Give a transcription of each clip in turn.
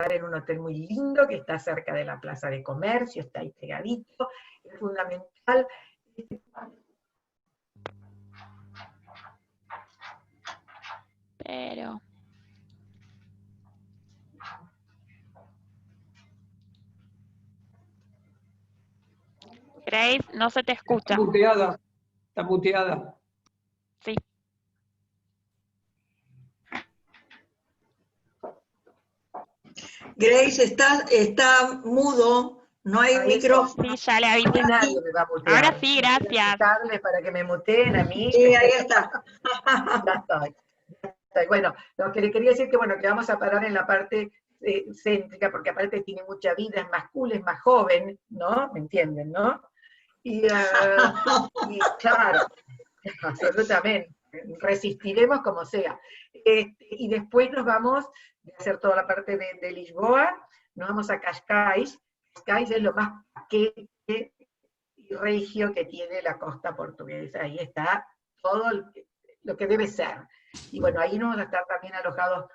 en un hotel muy lindo que está cerca de la plaza de comercio, está ahí pegadito, es fundamental. Pero... Grace, no se te escucha. Está muteada. Está muteada. Sí. Grace, está mudo, no hay micrófono. Sí, ya le avisé. Nadie me va a mutear. Ahora sí, gracias. Para que me muteen a mí. Sí, ahí está. Ya estoy. Bueno, lo que le quería decir que, bueno, que vamos a parar en la parte céntrica, porque aparte tiene mucha vida, es más cool, es más joven, ¿no? ¿Me entienden, no? Y claro, absolutamente, resistiremos como sea. Y después nos vamos a hacer toda la parte de Lisboa, nos vamos a Cascais. Cascais es lo más paquete y regio que tiene la costa portuguesa, ahí está todo lo que debe ser. Y bueno, ahí nos vamos a estar también alojados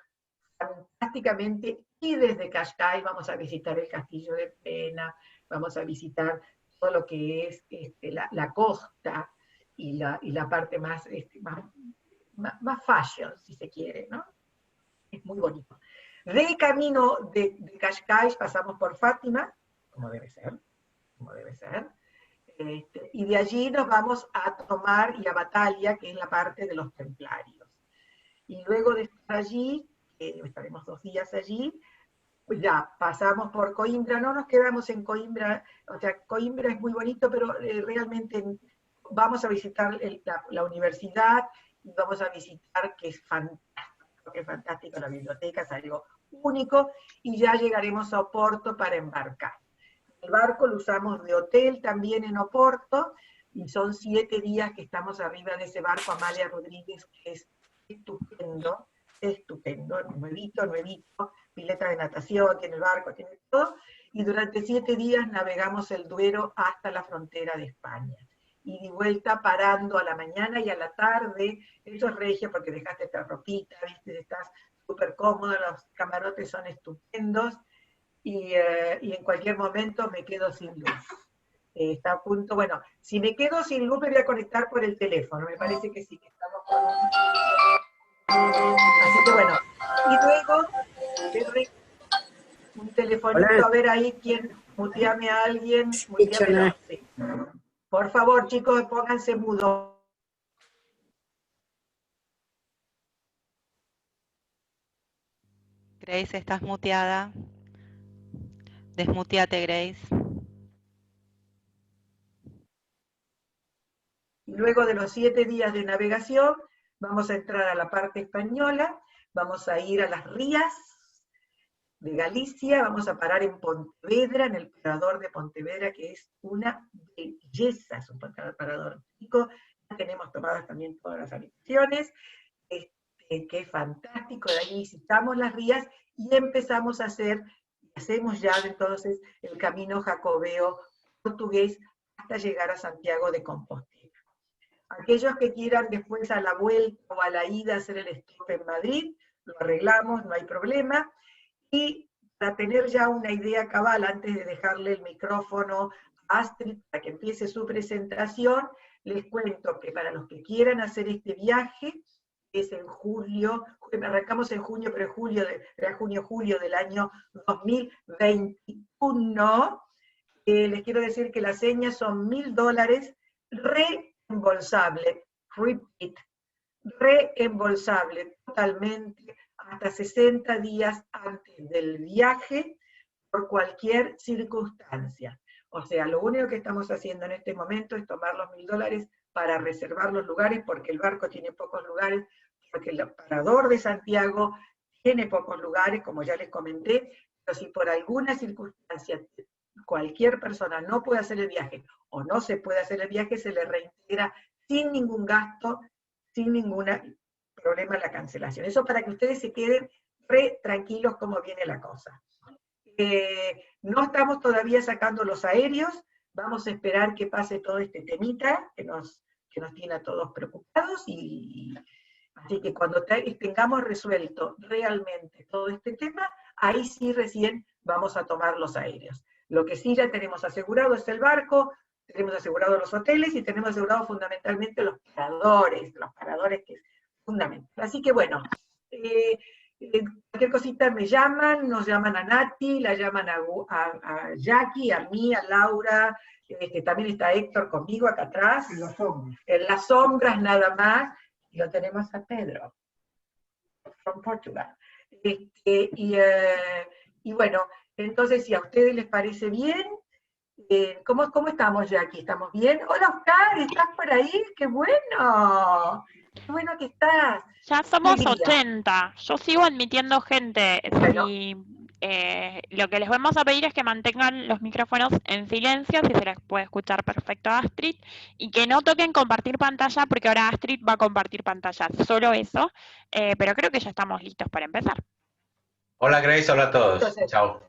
fantásticamente, y desde Cascais vamos a visitar el castillo de Pena, vamos a visitar todo lo que es la costa y la parte más, más fashion, si se quiere, ¿no? Es muy bonito. De camino de Cascais pasamos por Fátima, como debe ser, y de allí nos vamos a tomar y a Batalha, que es la parte de los templarios. Y luego de estar allí, estaremos 2 días allí, pues ya pasamos por Coimbra, no nos quedamos en Coimbra, o sea, Coimbra es muy bonito, pero realmente vamos a visitar la universidad, y vamos a visitar, que es fantástico, la biblioteca, es algo único, y ya llegaremos a Oporto para embarcar. El barco lo usamos de hotel también en Oporto, y son 7 días que estamos arriba de ese barco, Amalia Rodríguez, que es estupendo, nuevito, pileta de natación, tiene el barco, tiene todo, y durante 7 días navegamos el Duero hasta la frontera de España. Y de vuelta parando a la mañana y a la tarde, eso es regio porque dejaste esta ropita, ¿viste? Estás súper cómodo, los camarotes son estupendos, y en cualquier momento me quedo sin luz. Está a punto, bueno, si me quedo sin luz me voy a conectar por el teléfono, me parece que sí, que estamos con así que bueno, y luego un telefonito. Hola. A ver ahí, quién, muteame a alguien, muteame, sí. Por favor, chicos, pónganse mudos. Grace, estás muteada. Desmuteate, Grace. Y luego de los 7 días de navegación, vamos a entrar a la parte española, vamos a ir a las Rías de Galicia, vamos a parar en Pontevedra, en el parador de Pontevedra, que es una belleza, es un parador chico, ya tenemos tomadas también todas las habitaciones, que es fantástico. De ahí visitamos las Rías y empezamos a hacemos ya entonces el camino jacobeo portugués hasta llegar a Santiago de Compostela. Aquellos que quieran después a la vuelta o a la ida hacer el stop en Madrid, lo arreglamos, no hay problema. Y para tener ya una idea cabal, antes de dejarle el micrófono a Astrid para que empiece su presentación, les cuento que para los que quieran hacer este viaje, es en julio, arrancamos en junio, pero era junio-julio del año 2021, les quiero decir que las señas son $1000 reembolsable, repeat, reembolsable totalmente hasta 60 días antes del viaje por cualquier circunstancia. O sea, lo único que estamos haciendo en este momento es tomar los $1000 para reservar los lugares, porque el barco tiene pocos lugares, porque el parador de Santiago tiene pocos lugares, como ya les comenté, pero si por alguna circunstancia cualquier persona no puede hacer el viaje o no se puede hacer el viaje, se le reintegra sin ningún gasto, sin ningún problema la cancelación. Eso para que ustedes se queden re tranquilos cómo viene la cosa. No estamos todavía sacando los aéreos, vamos a esperar que pase todo este temita que nos tiene a todos preocupados, y así que cuando tengamos resuelto realmente todo este tema, ahí sí recién vamos a tomar los aéreos. Lo que sí ya tenemos asegurado es el barco, tenemos asegurado los hoteles y tenemos asegurado fundamentalmente los paradores que es fundamental. Así que bueno, cualquier cosita me llaman, nos llaman a Nati, la llaman a Jackie, a mí, a Laura, también está Héctor conmigo acá atrás, en las sombras nada más, y lo tenemos a Pedro, from Portugal. Y bueno, entonces si a ustedes les parece bien, ¿cómo estamos, Jackie? ¿Estamos bien? Hola, Oscar, ¿estás por ahí? ¡Qué bueno! ¡Qué bueno que estás! Ya somos Lidia. 80. Yo sigo admitiendo gente. Bueno. Lo que les vamos a pedir es que mantengan los micrófonos en silencio, si se les puede escuchar perfecto a Astrid, y que no toquen compartir pantalla, porque ahora Astrid va a compartir pantalla. Solo eso. Pero creo que ya estamos listos para empezar. Hola Grace, hola a todos. Entonces, Chao.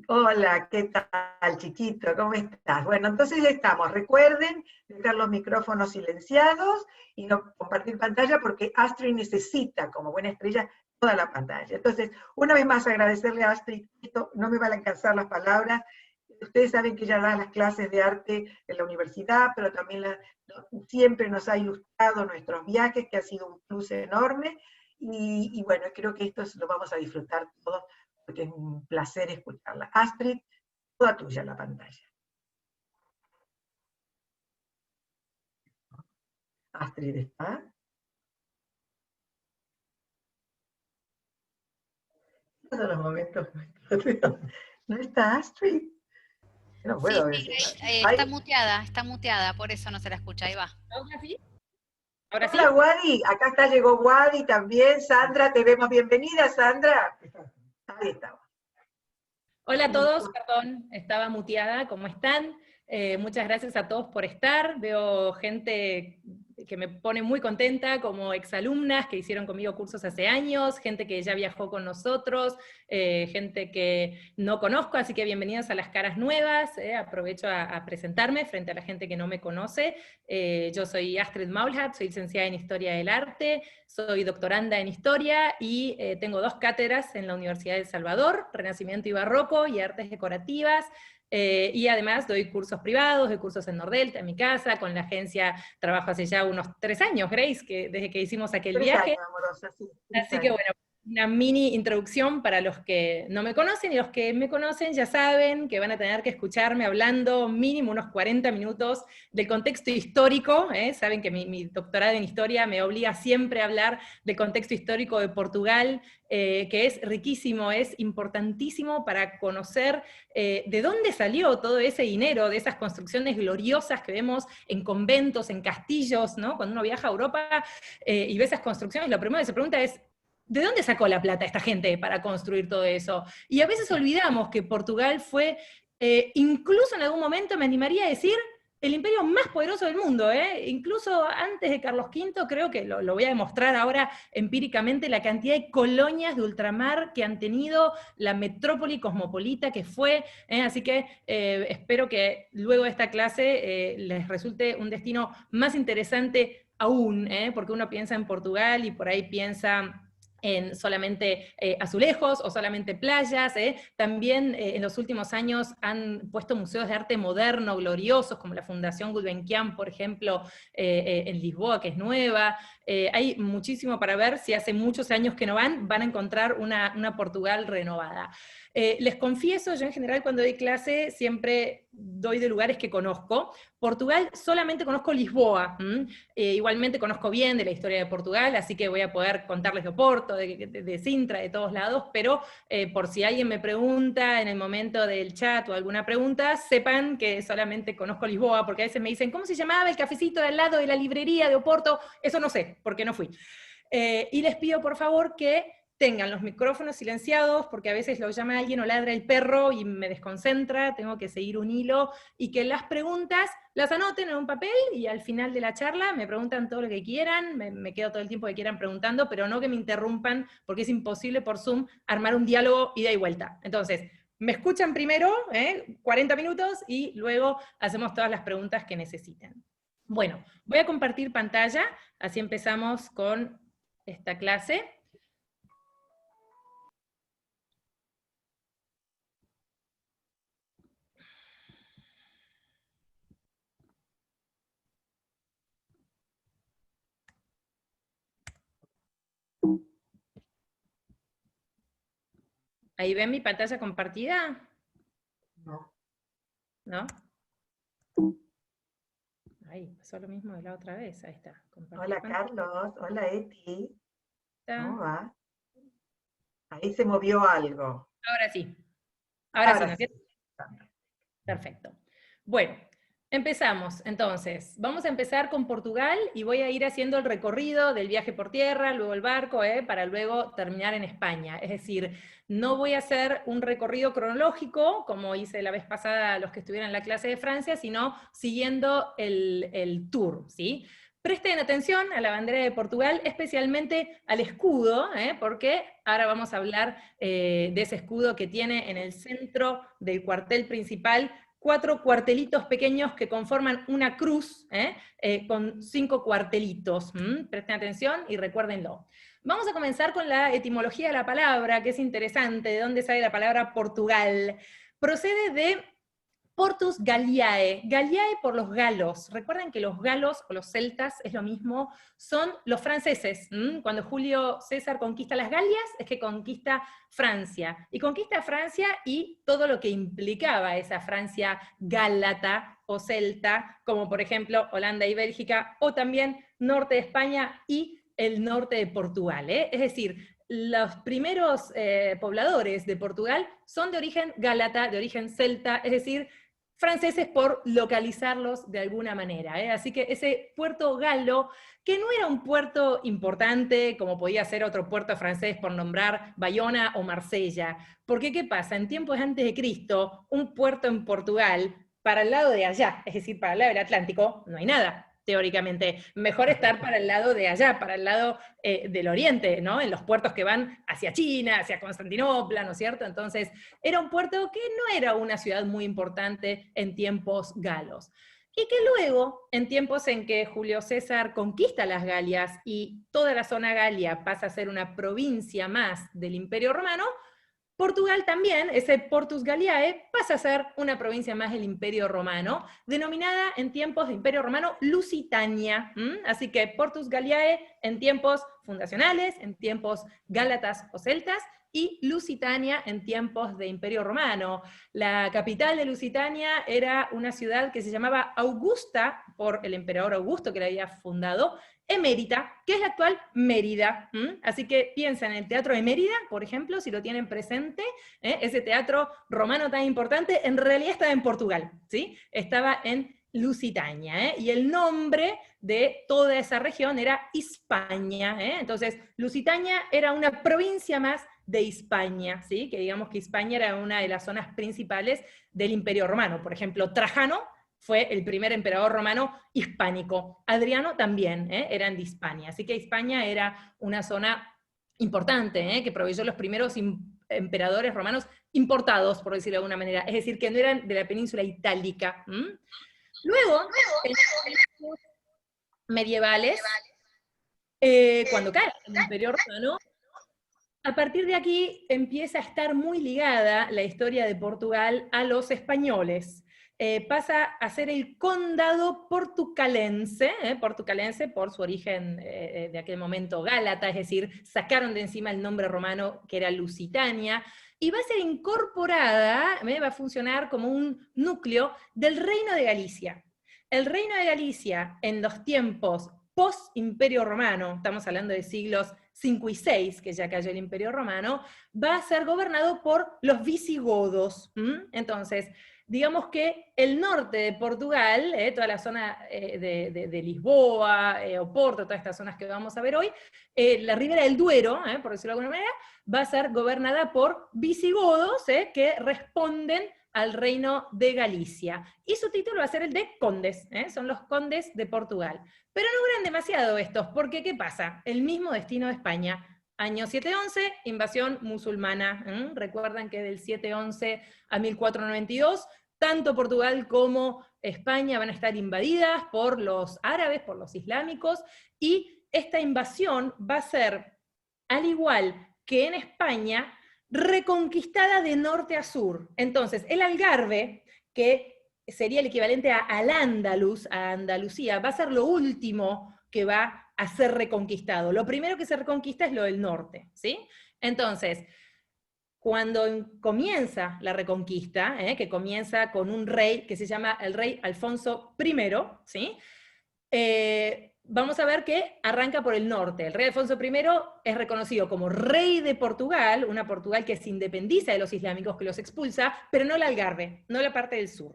Hola, ¿qué tal, chiquito? ¿Cómo estás? Bueno, entonces ya estamos. Recuerden dejar los micrófonos silenciados y no compartir pantalla porque Astrid necesita, como buena estrella, toda la pantalla. Entonces, una vez más agradecerle a Astrid, esto no me van a alcanzar las palabras. Ustedes saben que ella da las clases de arte en la universidad, pero también siempre nos ha ilustrado nuestros viajes, que ha sido un plus enorme. Y bueno, creo que esto lo vamos a disfrutar todos, porque es un placer escucharla. Astrid, toda tuya la pantalla. Astrid, ¿está? Todos los momentos. ¿No está Astrid? No puedo ver. Sí, está muteada, por eso no se la escucha, ahí va. ¿Ahora sí? ¿Ahora sí? Hola, Wadi, acá llegó Wadi también. Sandra, te vemos. Bienvenida, Sandra. Ahí estamos. Hola a todos, perdón, estaba muteada, ¿cómo están? Muchas gracias a todos por estar, veo gente que me pone muy contenta, como exalumnas que hicieron conmigo cursos hace años, gente que ya viajó con nosotros, gente que no conozco, así que bienvenidos a las caras nuevas, aprovecho a presentarme frente a la gente que no me conoce. Yo soy Astrid Maulhardt, soy licenciada en Historia del Arte, soy doctoranda en Historia y tengo 2 cátedras en la Universidad de El Salvador, Renacimiento y Barroco y Artes Decorativas. Y además doy cursos privados, doy cursos en Nordelta, en mi casa, con la agencia trabajo hace ya unos 3 años, Grace, desde que hicimos aquel 3 viaje. años, amorosa, sí, Así que bueno, una mini introducción para los que no me conocen, y los que me conocen ya saben que van a tener que escucharme hablando mínimo unos 40 minutos del contexto histórico, saben que mi doctorado en Historia me obliga siempre a hablar del contexto histórico de Portugal, que es riquísimo, es importantísimo para conocer de dónde salió todo ese dinero, de esas construcciones gloriosas que vemos en conventos, en castillos, ¿no? Cuando uno viaja a Europa y ve esas construcciones, lo primero que se pregunta es, ¿de dónde sacó la plata esta gente para construir todo eso? Y a veces olvidamos que Portugal fue, incluso en algún momento me animaría a decir, el imperio más poderoso del mundo, incluso antes de Carlos V, creo que lo voy a demostrar ahora empíricamente, la cantidad de colonias de ultramar que han tenido, la metrópoli cosmopolita que fue, así que espero que luego de esta clase les resulte un destino más interesante aún, porque uno piensa en Portugal y por ahí piensa en solamente azulejos o solamente playas, también en los últimos años han puesto museos de arte moderno gloriosos, como la Fundación Gulbenkian, por ejemplo, en Lisboa, que es nueva. Hay muchísimo para ver, si hace muchos años que no van a encontrar una Portugal renovada. Les confieso, yo en general cuando doy clase siempre doy de lugares que conozco. Portugal solamente conozco Lisboa, igualmente conozco bien de la historia de Portugal, así que voy a poder contarles de Oporto, de Sintra, de todos lados, pero por si alguien me pregunta en el momento del chat o alguna pregunta, sepan que solamente conozco Lisboa, porque a veces me dicen, ¿cómo se llamaba el cafecito de al lado de la librería de Oporto? Eso no sé, porque no fui. Y les pido por favor que tengan los micrófonos silenciados, porque a veces lo llama alguien o ladra el perro y me desconcentra, tengo que seguir un hilo, y que las preguntas las anoten en un papel, y al final de la charla me preguntan todo lo que quieran, me quedo todo el tiempo que quieran preguntando, pero no que me interrumpan, porque es imposible por Zoom armar un diálogo ida y vuelta. Entonces, me escuchan primero, 40 minutos, y luego hacemos todas las preguntas que necesiten. Bueno, voy a compartir pantalla, así empezamos con esta clase. ¿Ahí ven mi pantalla compartida? No. ¿No? Ahí, pasó lo mismo de la otra vez, ahí está. Compartir Hola pantalla. Carlos, hola Eti, Está. ¿cómo va? Ahí se movió algo. Ahora sí. Ahora sí, ¿no es sí. cierto? Perfecto. Bueno, empezamos. Entonces, vamos a empezar con Portugal y voy a ir haciendo el recorrido del viaje por tierra, luego el barco, para luego terminar en España. Es decir, no voy a hacer un recorrido cronológico, como hice la vez pasada los que estuvieron en la clase de Francia, sino siguiendo el tour, ¿sí? Presten atención a la bandera de Portugal, especialmente al escudo, porque ahora vamos a hablar de ese escudo que tiene en el centro del cuartel principal 4 cuartelitos pequeños que conforman una cruz, con 5 cuartelitos. Presten atención y recuérdenlo. Vamos a comenzar con la etimología de la palabra, que es interesante, de dónde sale la palabra Portugal. Procede de Portus Galliae, Galliae por los galos. Recuerden que los galos o los celtas es lo mismo, son los franceses. Cuando Julio César conquista las Galias es que conquista Francia. Y conquista Francia y todo lo que implicaba esa Francia gálata o celta, como por ejemplo Holanda y Bélgica, o también norte de España y el norte de Portugal. Es decir, los primeros pobladores de Portugal son de origen gálata, de origen celta, es decir, franceses por localizarlos de alguna manera. Así que ese puerto galo, que no era un puerto importante, como podía ser otro puerto francés por nombrar Bayona o Marsella, porque ¿qué pasa? En tiempos antes de Cristo, un puerto en Portugal, para el lado de allá, es decir, para el lado del Atlántico, no hay nada. Teóricamente, mejor estar para el lado de allá, para el lado del oriente, ¿no? En los puertos que van hacia China, hacia Constantinopla, ¿no es cierto? Entonces, era un puerto que no era una ciudad muy importante en tiempos galos. Y que luego, en tiempos en que Julio César conquista las Galias y toda la zona galia pasa a ser una provincia más del Imperio Romano, Portugal también, ese Portus Galliae, pasa a ser una provincia más del Imperio Romano, denominada en tiempos de Imperio Romano Lusitania. Así que Portus Galliae en tiempos fundacionales, en tiempos gálatas o celtas, y Lusitania en tiempos de Imperio Romano. La capital de Lusitania era una ciudad que se llamaba Augusta, por el emperador Augusto que la había fundado, Emérita, que es la actual Mérida. Así que piensen en el teatro de Mérida, por ejemplo, si lo tienen presente, ese teatro romano tan importante, en realidad estaba en Portugal, ¿sí? Estaba en Lusitania, y el nombre de toda esa región era Hispania. Entonces, Lusitania era una provincia más de Hispania, ¿sí? Que digamos que Hispania era una de las zonas principales del Imperio Romano. Por ejemplo, Trajano fue el primer emperador romano hispánico. Adriano también, eran de Hispania. Así que Hispania era una zona importante, que proveyó los primeros emperadores romanos importados, por decirlo de alguna manera. Es decir, que no eran de la península itálica. Luego, en los tiempos medievales, cuando cae el Imperio Romano, a partir de aquí empieza a estar muy ligada la historia de Portugal a los españoles. Pasa a ser el condado portucalense, portucalense por su origen de aquel momento gálata, es decir, sacaron de encima el nombre romano que era Lusitania, y va a ser incorporada, va a funcionar como un núcleo del Reino de Galicia. El Reino de Galicia, en los tiempos post-Imperio Romano, estamos hablando de siglos 5 y 6, que ya cayó el Imperio Romano, va a ser gobernado por los visigodos. Entonces, digamos que el norte de Portugal, toda la zona de Lisboa, Oporto, todas estas zonas que vamos a ver hoy, la ribera del Duero, por decirlo de alguna manera, va a ser gobernada por visigodos, que responden al reino de Galicia. Y su título va a ser el de condes, son los condes de Portugal. Pero no duran demasiado estos, porque ¿qué pasa? El mismo destino de España. Año 711, invasión musulmana. Recuerdan que del 711 a 1492, tanto Portugal como España van a estar invadidas por los árabes, por los islámicos, y esta invasión va a ser, al igual que en España, reconquistada de norte a sur. Entonces, el Algarve, que sería el equivalente a Al-Ándalus, a Andalucía, va a ser lo último que va a ser reconquistado. Lo primero que se reconquista es lo del norte, ¿sí? Entonces, cuando comienza la Reconquista, que comienza con un rey que se llama el rey Alfonso I, ¿sí? Vamos a ver que arranca por el norte. El rey Alfonso I es reconocido como rey de Portugal, una Portugal que se independiza de los islámicos, que los expulsa, pero no el Algarve, no la parte del sur.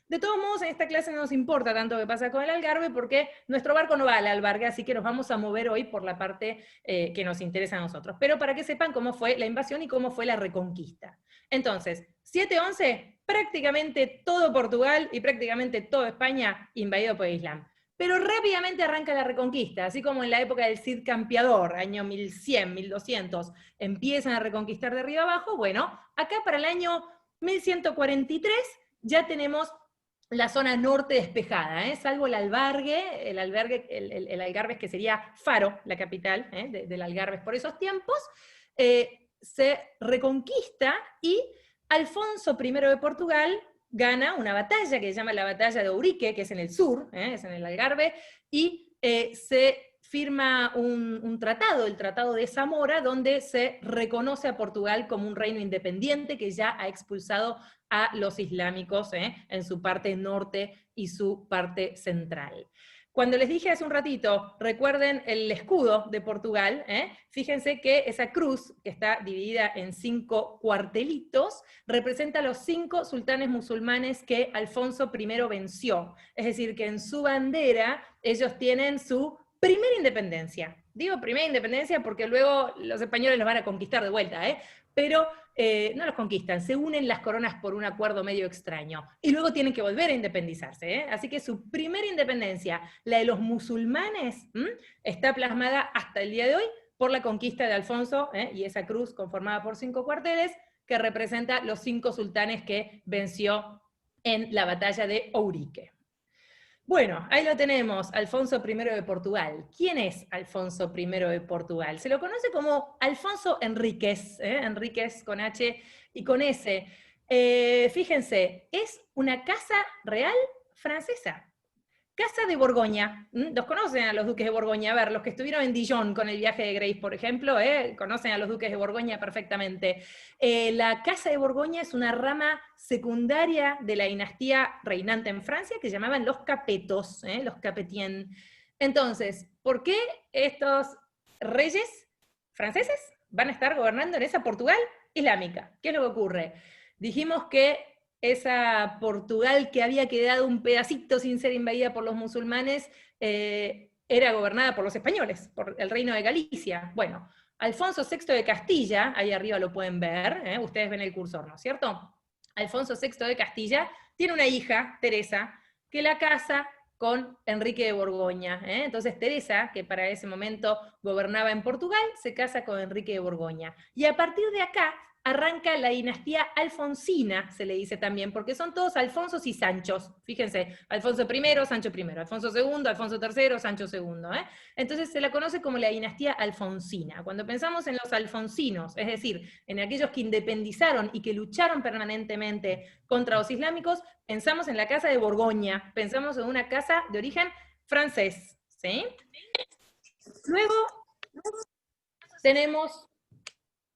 De todos modos, en esta clase no nos importa tanto qué pasa con el Algarve, porque nuestro barco no va al Algarve, así que nos vamos a mover hoy por la parte que nos interesa a nosotros. Pero para que sepan cómo fue la invasión y cómo fue la Reconquista. Entonces, 711, prácticamente todo Portugal y prácticamente toda España invadido por el Islam. Pero rápidamente arranca la Reconquista, así como en la época del Cid Campeador, año 1100, 1200, empiezan a reconquistar de arriba abajo. Bueno, acá para el año 1143 ya tenemos la zona norte despejada, salvo el Algarve, el Algarve que sería Faro, la capital del Algarve por esos tiempos, se reconquista y Alfonso I de Portugal gana una batalla que se llama la batalla de Ourique, que es en el sur, es en el Algarve, y se firma un tratado, el Tratado de Zamora, donde se reconoce a Portugal como un reino independiente que ya ha expulsado a los islámicos en su parte norte y su parte central. Cuando les dije hace un ratito, recuerden el escudo de Portugal, fíjense que esa cruz, que está dividida en 5 cuartelitos, representa a los 5 sultanes musulmanes que Alfonso I venció. Es decir, que en su bandera ellos tienen su primera independencia. Digo primera independencia porque luego los españoles los van a conquistar de vuelta, pero no los conquistan, se unen las coronas por un acuerdo medio extraño, y luego tienen que volver a independizarse, así que su primera independencia, la de los musulmanes, está plasmada hasta el día de hoy por la conquista de Alfonso, y esa cruz conformada por 5 cuarteles, que representa los 5 sultanes que venció en la batalla de Ourique. Bueno, ahí lo tenemos, Alfonso I de Portugal. ¿Quién es Alfonso I de Portugal? Se lo conoce como Alfonso Enríquez, Enríquez con H y con S. Fíjense, es una casa real francesa. Casa de Borgoña. ¿Los conocen a los duques de Borgoña? A ver, los que estuvieron en Dijon con el viaje de Grace, por ejemplo, conocen a los duques de Borgoña perfectamente. La Casa de Borgoña es una rama secundaria de la dinastía reinante en Francia que llamaban los Capetos, los Capetien. Entonces, ¿por qué estos reyes franceses van a estar gobernando en esa Portugal islámica? ¿Qué es lo que ocurre? Dijimos que esa Portugal que había quedado un pedacito sin ser invadida por los musulmanes, era gobernada por los españoles, por el reino de Galicia. Bueno, Alfonso VI de Castilla, ahí arriba lo pueden ver, ustedes ven el cursor, ¿no es cierto? Alfonso VI de Castilla tiene una hija, Teresa, que la casa con Enrique de Borgoña. Entonces Teresa, que para ese momento gobernaba en Portugal, se casa con Enrique de Borgoña. Y a partir de acá arranca la dinastía alfonsina, se le dice también, porque son todos Alfonsos y Sanchos. Fíjense, Alfonso I, Sancho I, Alfonso II, Alfonso III, Sancho II. Entonces se la conoce como la dinastía alfonsina. Cuando pensamos en los alfonsinos, es decir, en aquellos que independizaron y que lucharon permanentemente contra los islámicos, pensamos en la casa de Borgoña, pensamos en una casa de origen francés. ¿Sí? Luego tenemos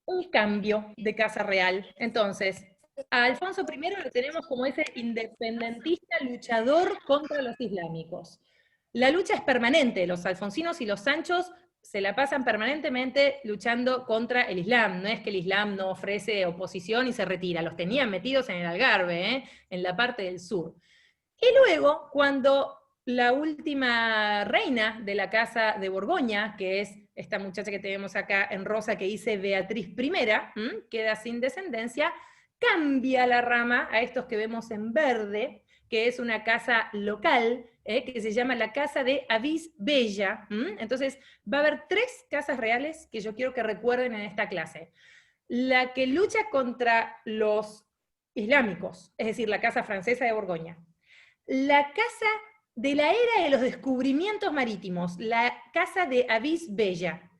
un cambio de casa real. Entonces, a Alfonso I lo tenemos como ese independentista luchador contra los islámicos. La lucha es permanente, los alfonsinos y los sanchos se la pasan permanentemente luchando contra el Islam. No es que el Islam no ofrece oposición y se retira, los tenían metidos en el Algarve, en la parte del sur. Y luego, cuando la última reina de la casa de Borgoña, que es esta muchacha que tenemos acá en rosa que dice Beatriz I, queda sin descendencia, cambia la rama a estos que vemos en verde, que es una casa local, que se llama la casa de Avis Bella. Entonces va a haber 3 casas reales que yo quiero que recuerden en esta clase. La que lucha contra los islámicos, es decir, la casa francesa de Borgoña. La casa de la era de los descubrimientos marítimos, la casa de Avis Bella.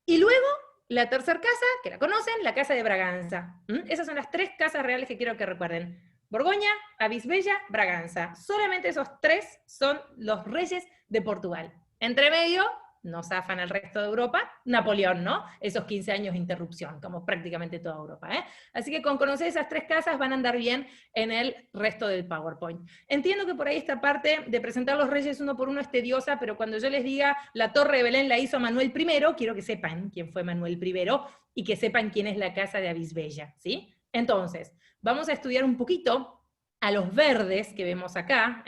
Y luego, la tercera casa, que la conocen, la casa de Braganza. Esas son las 3 casas reales que quiero que recuerden. Borgoña, Avis Bella, Braganza. Solamente esos 3 son los reyes de Portugal. Entre medio, no zafan al resto de Europa, Napoleón, ¿no? Esos 15 años de interrupción, como prácticamente toda Europa, ¿eh? Así que con conocer esas 3 casas van a andar bien en el resto del PowerPoint. Entiendo que por ahí esta parte de presentar los reyes uno por uno es tediosa, pero cuando yo les diga la Torre de Belén la hizo Manuel I, quiero que sepan quién fue Manuel I y que sepan quién es la casa de Avisbella, ¿sí? Entonces, vamos a estudiar un poquito a los verdes que vemos acá,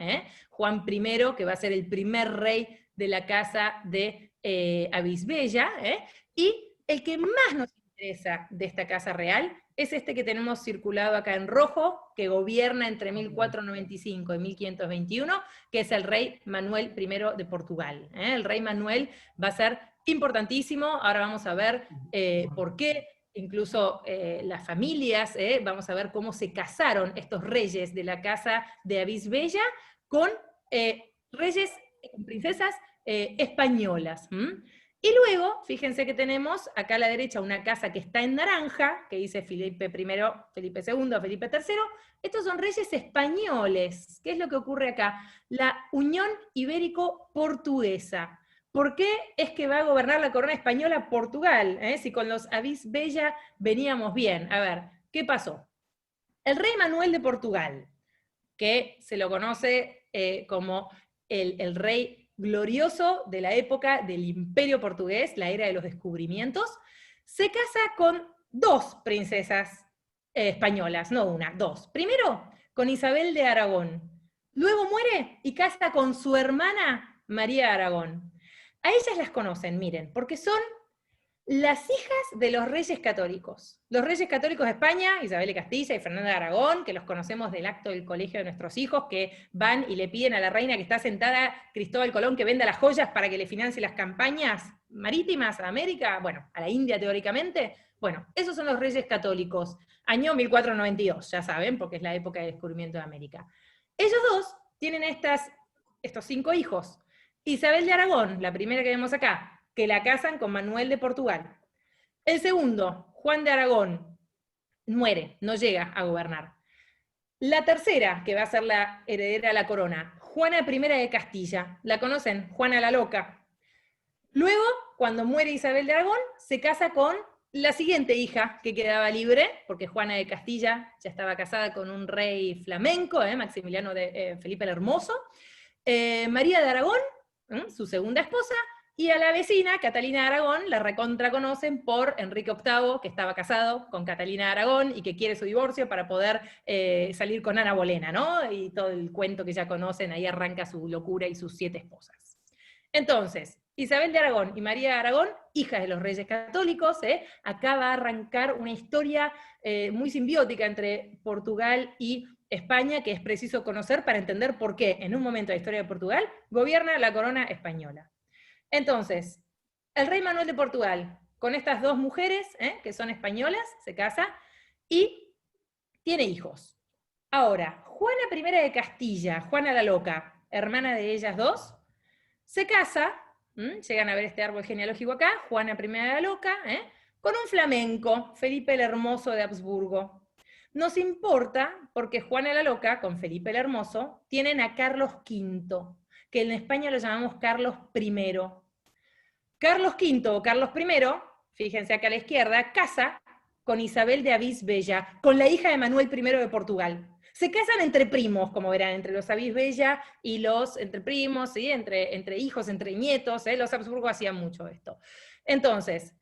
Juan I, que va a ser el primer rey de la casa de Avisbella, y el que más nos interesa de esta casa real es este que tenemos circulado acá en rojo, que gobierna entre 1495 y 1521, que es el rey Manuel I de Portugal. El rey Manuel va a ser importantísimo, ahora vamos a ver por qué. Incluso las familias, vamos a ver cómo se casaron estos reyes de la casa de Avisbella con princesas españolas. Y luego, fíjense que tenemos acá a la derecha una casa que está en naranja, que dice Felipe I, Felipe II, Felipe III. Estos son reyes españoles. ¿Qué es lo que ocurre acá? La Unión Ibérico-Portuguesa. ¿Por qué es que va a gobernar la corona española Portugal? Si con los Avisbella veníamos bien. A ver, ¿qué pasó? El rey Manuel de Portugal, que se lo conoce como el rey glorioso de la época del Imperio Portugués, la era de los descubrimientos, se casa con 2 princesas españolas, no una, 2. Primero, con Isabel de Aragón. Luego muere y casa con su hermana María de Aragón. A ellas las conocen, miren, porque son las hijas de los reyes católicos. Los reyes católicos de España, Isabel de Castilla y Fernanda de Aragón, que los conocemos del acto del colegio de nuestros hijos, que van y le piden a la reina que está sentada, Cristóbal Colón, que venda las joyas para que le financie las campañas marítimas a América, bueno, a la India teóricamente. Bueno, esos son los reyes católicos. Año 1492, ya saben, porque es la época del descubrimiento de América. Ellos 2 tienen estos 5 hijos. Isabel de Aragón, la primera que vemos acá, que la casan con Manuel de Portugal. El segundo, Juan de Aragón, muere, no llega a gobernar. La tercera, que va a ser la heredera de la corona, Juana I de Castilla. ¿La conocen? Juana la Loca. Luego, cuando muere Isabel de Aragón, se casa con la siguiente hija que quedaba libre, porque Juana de Castilla ya estaba casada con un rey flamenco, Maximiliano de Felipe el Hermoso. María de Aragón, su segunda esposa, y a la vecina, Catalina de Aragón, la recontra conocen por Enrique VIII, que estaba casado con Catalina de Aragón y que quiere su divorcio para poder salir con Ana Bolena, ¿no? Y todo el cuento que ya conocen, ahí arranca su locura y sus 7 esposas. Entonces, Isabel de Aragón y María de Aragón, hijas de los reyes católicos, acá va a arrancar una historia muy simbiótica entre Portugal y España, que es preciso conocer para entender por qué, en un momento de la historia de Portugal, gobierna la corona española. Entonces, el rey Manuel de Portugal, con estas 2 mujeres, que son españolas, se casa, y tiene hijos. Ahora, Juana I de Castilla, Juana la Loca, hermana de ellas 2, se casa, llegan a ver este árbol genealógico acá, Juana I de la Loca, con un flamenco, Felipe el Hermoso de Habsburgo. Nos importa porque Juana la Loca, con Felipe el Hermoso, tienen a Carlos V, que en España lo llamamos Carlos I. Carlos V o Carlos I, fíjense acá a la izquierda, casa con Isabel de Avisbella, con la hija de Manuel I de Portugal. Se casan entre primos, como verán, entre los Avisbella y los, entre primos, ¿sí? entre hijos, entre nietos, los Habsburgo hacían mucho esto. Entonces,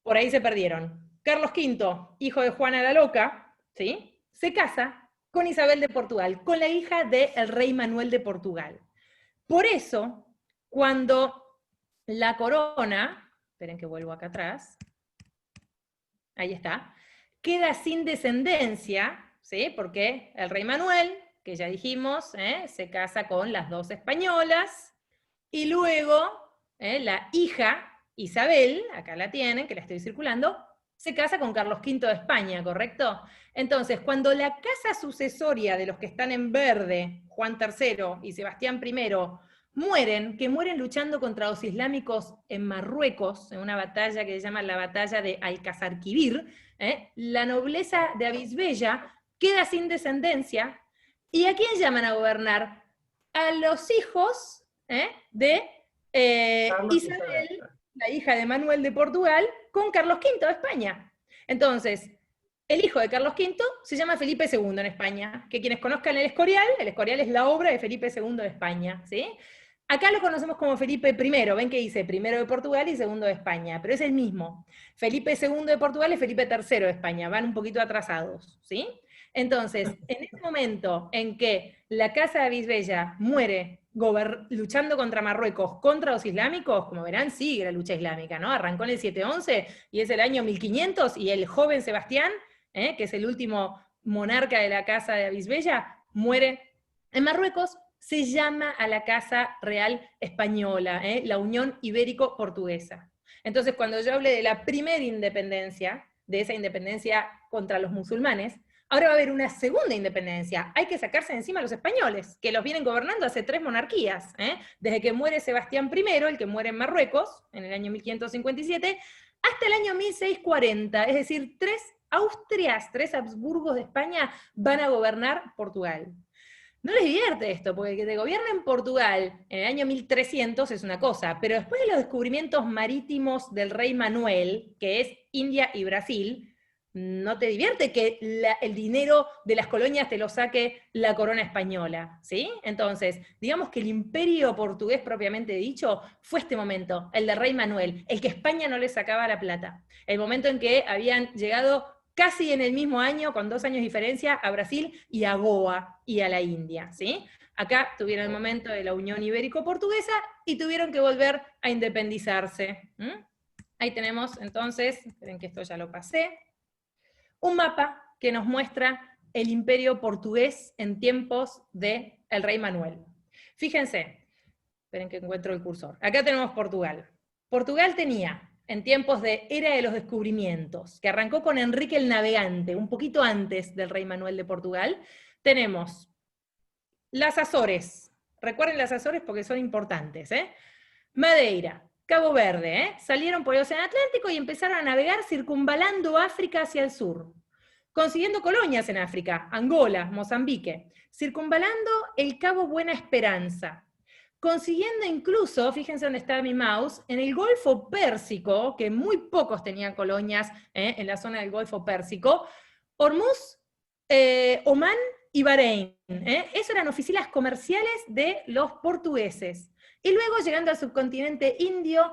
por ahí se perdieron. Carlos V, hijo de Juana la Loca, ¿sí? Se casa con Isabel de Portugal, con la hija del rey Manuel de Portugal. Por eso, cuando la corona, esperen que vuelvo acá atrás, ahí está, queda sin descendencia, ¿sí? Porque el rey Manuel, que ya dijimos, se casa con las 2 españolas, y luego la hija Isabel, acá la tienen, que la estoy circulando, se casa con Carlos V de España, ¿correcto? Entonces, cuando la casa sucesoria de los que están en verde, Juan III y Sebastián I, mueren, que mueren luchando contra los islámicos en Marruecos, en una batalla que se llama la batalla de Alcazarquivir, la nobleza de Avisbella queda sin descendencia, ¿y a quién llaman a gobernar? A los hijos de Carlos Isabel, Isabel. la hija de Manuel de Portugal, con Carlos V de España. Entonces, el hijo de Carlos V se llama Felipe II en España, que quienes conozcan el Escorial es la obra de Felipe II de España, ¿sí? Acá lo conocemos como Felipe I, ven que dice primero de Portugal y segundo de España, pero es el mismo. Felipe II de Portugal y Felipe III de España, van un poquito atrasados, ¿sí? Entonces, en ese momento en que la Casa de Visbella muere luchando contra Marruecos, contra los islámicos, como verán, sigue la lucha islámica, ¿no? Arrancó en el 711 y es el año 1500, y el joven Sebastián, que es el último monarca de la Casa de Visbella, muere en Marruecos. Se llama a la Casa Real Española, la Unión Ibérico-Portuguesa. Entonces, cuando yo hablé de la primera independencia, de esa independencia contra los musulmanes, ahora va a haber una segunda independencia. Hay que sacarse de encima a los españoles, que los vienen gobernando hace 3 monarquías. Desde que muere Sebastián I, el que muere en Marruecos, en el año 1557, hasta el año 1640, es decir, 3 Austrias, 3 Habsburgos de España van a gobernar Portugal. No les divierte esto, porque que te gobiernen Portugal en el año 1300 es una cosa, pero después de los descubrimientos marítimos del rey Manuel, que es India y Brasil, no te divierte que el dinero de las colonias te lo saque la corona española, ¿sí? Entonces, digamos que el imperio portugués propiamente dicho fue este momento, el del rey Manuel, el que España no le sacaba la plata, el momento en que habían llegado casi en el mismo año, con 2 años de diferencia, a Brasil y a Goa y a la India, ¿sí? Acá tuvieron el momento de la Unión Ibérico-Portuguesa y tuvieron que volver a independizarse. Ahí tenemos entonces, esperen que esto ya lo pasé, un mapa que nos muestra el imperio portugués en tiempos del rey Manuel. Fíjense, esperen que encuentro el cursor. Acá tenemos Portugal. Portugal tenía, en tiempos de Era de los Descubrimientos, que arrancó con Enrique el Navegante, un poquito antes del rey Manuel de Portugal, tenemos las Azores. Recuerden las Azores porque son importantes, Madeira, Cabo Verde, salieron por el Océano Atlántico y empezaron a navegar circunvalando África hacia el sur, consiguiendo colonias en África, Angola, Mozambique, circunvalando el Cabo Buena Esperanza, consiguiendo incluso, fíjense dónde está mi mouse, en el Golfo Pérsico, que muy pocos tenían colonias en la zona del Golfo Pérsico, Hormuz, Omán y Bahrein. Esas eran oficinas comerciales de los portugueses. Y luego, llegando al subcontinente indio,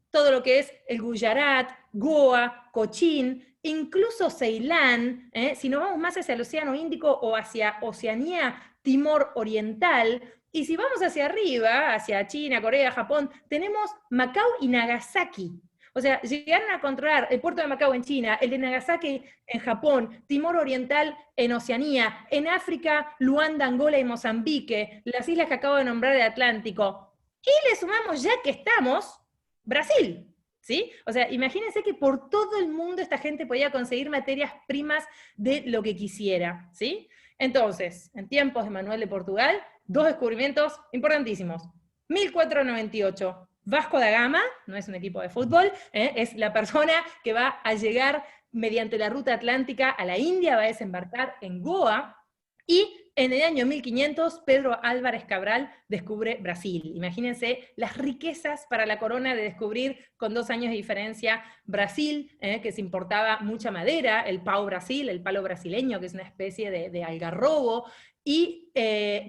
todo lo que es el Gujarat, Goa, Cochín, incluso Ceilán, si nos vamos más hacia el Océano Índico o hacia Oceanía, Timor Oriental, y si vamos hacia arriba, hacia China, Corea, Japón, tenemos Macao y Nagasaki. O sea, llegaron a controlar el puerto de Macao en China, el de Nagasaki en Japón, Timor Oriental en Oceanía, en África, Luanda, Angola y Mozambique, las islas que acabo de nombrar del Atlántico. Y le sumamos, ya que estamos, Brasil, ¿sí? O sea, imagínense que por todo el mundo esta gente podía conseguir materias primas de lo que quisiera, ¿sí? Entonces, en tiempos de Manuel de Portugal, 2 descubrimientos importantísimos. 1498, Vasco da Gama, no es un equipo de fútbol, es la persona que va a llegar mediante la ruta atlántica a la India, va a desembarcar en Goa, y en el año 1500, Pedro Álvares Cabral descubre Brasil. Imagínense las riquezas para la corona de descubrir, con 2 años de diferencia, Brasil, que se importaba mucha madera, el pau Brasil, el palo brasileño, que es una especie de algarrobo, y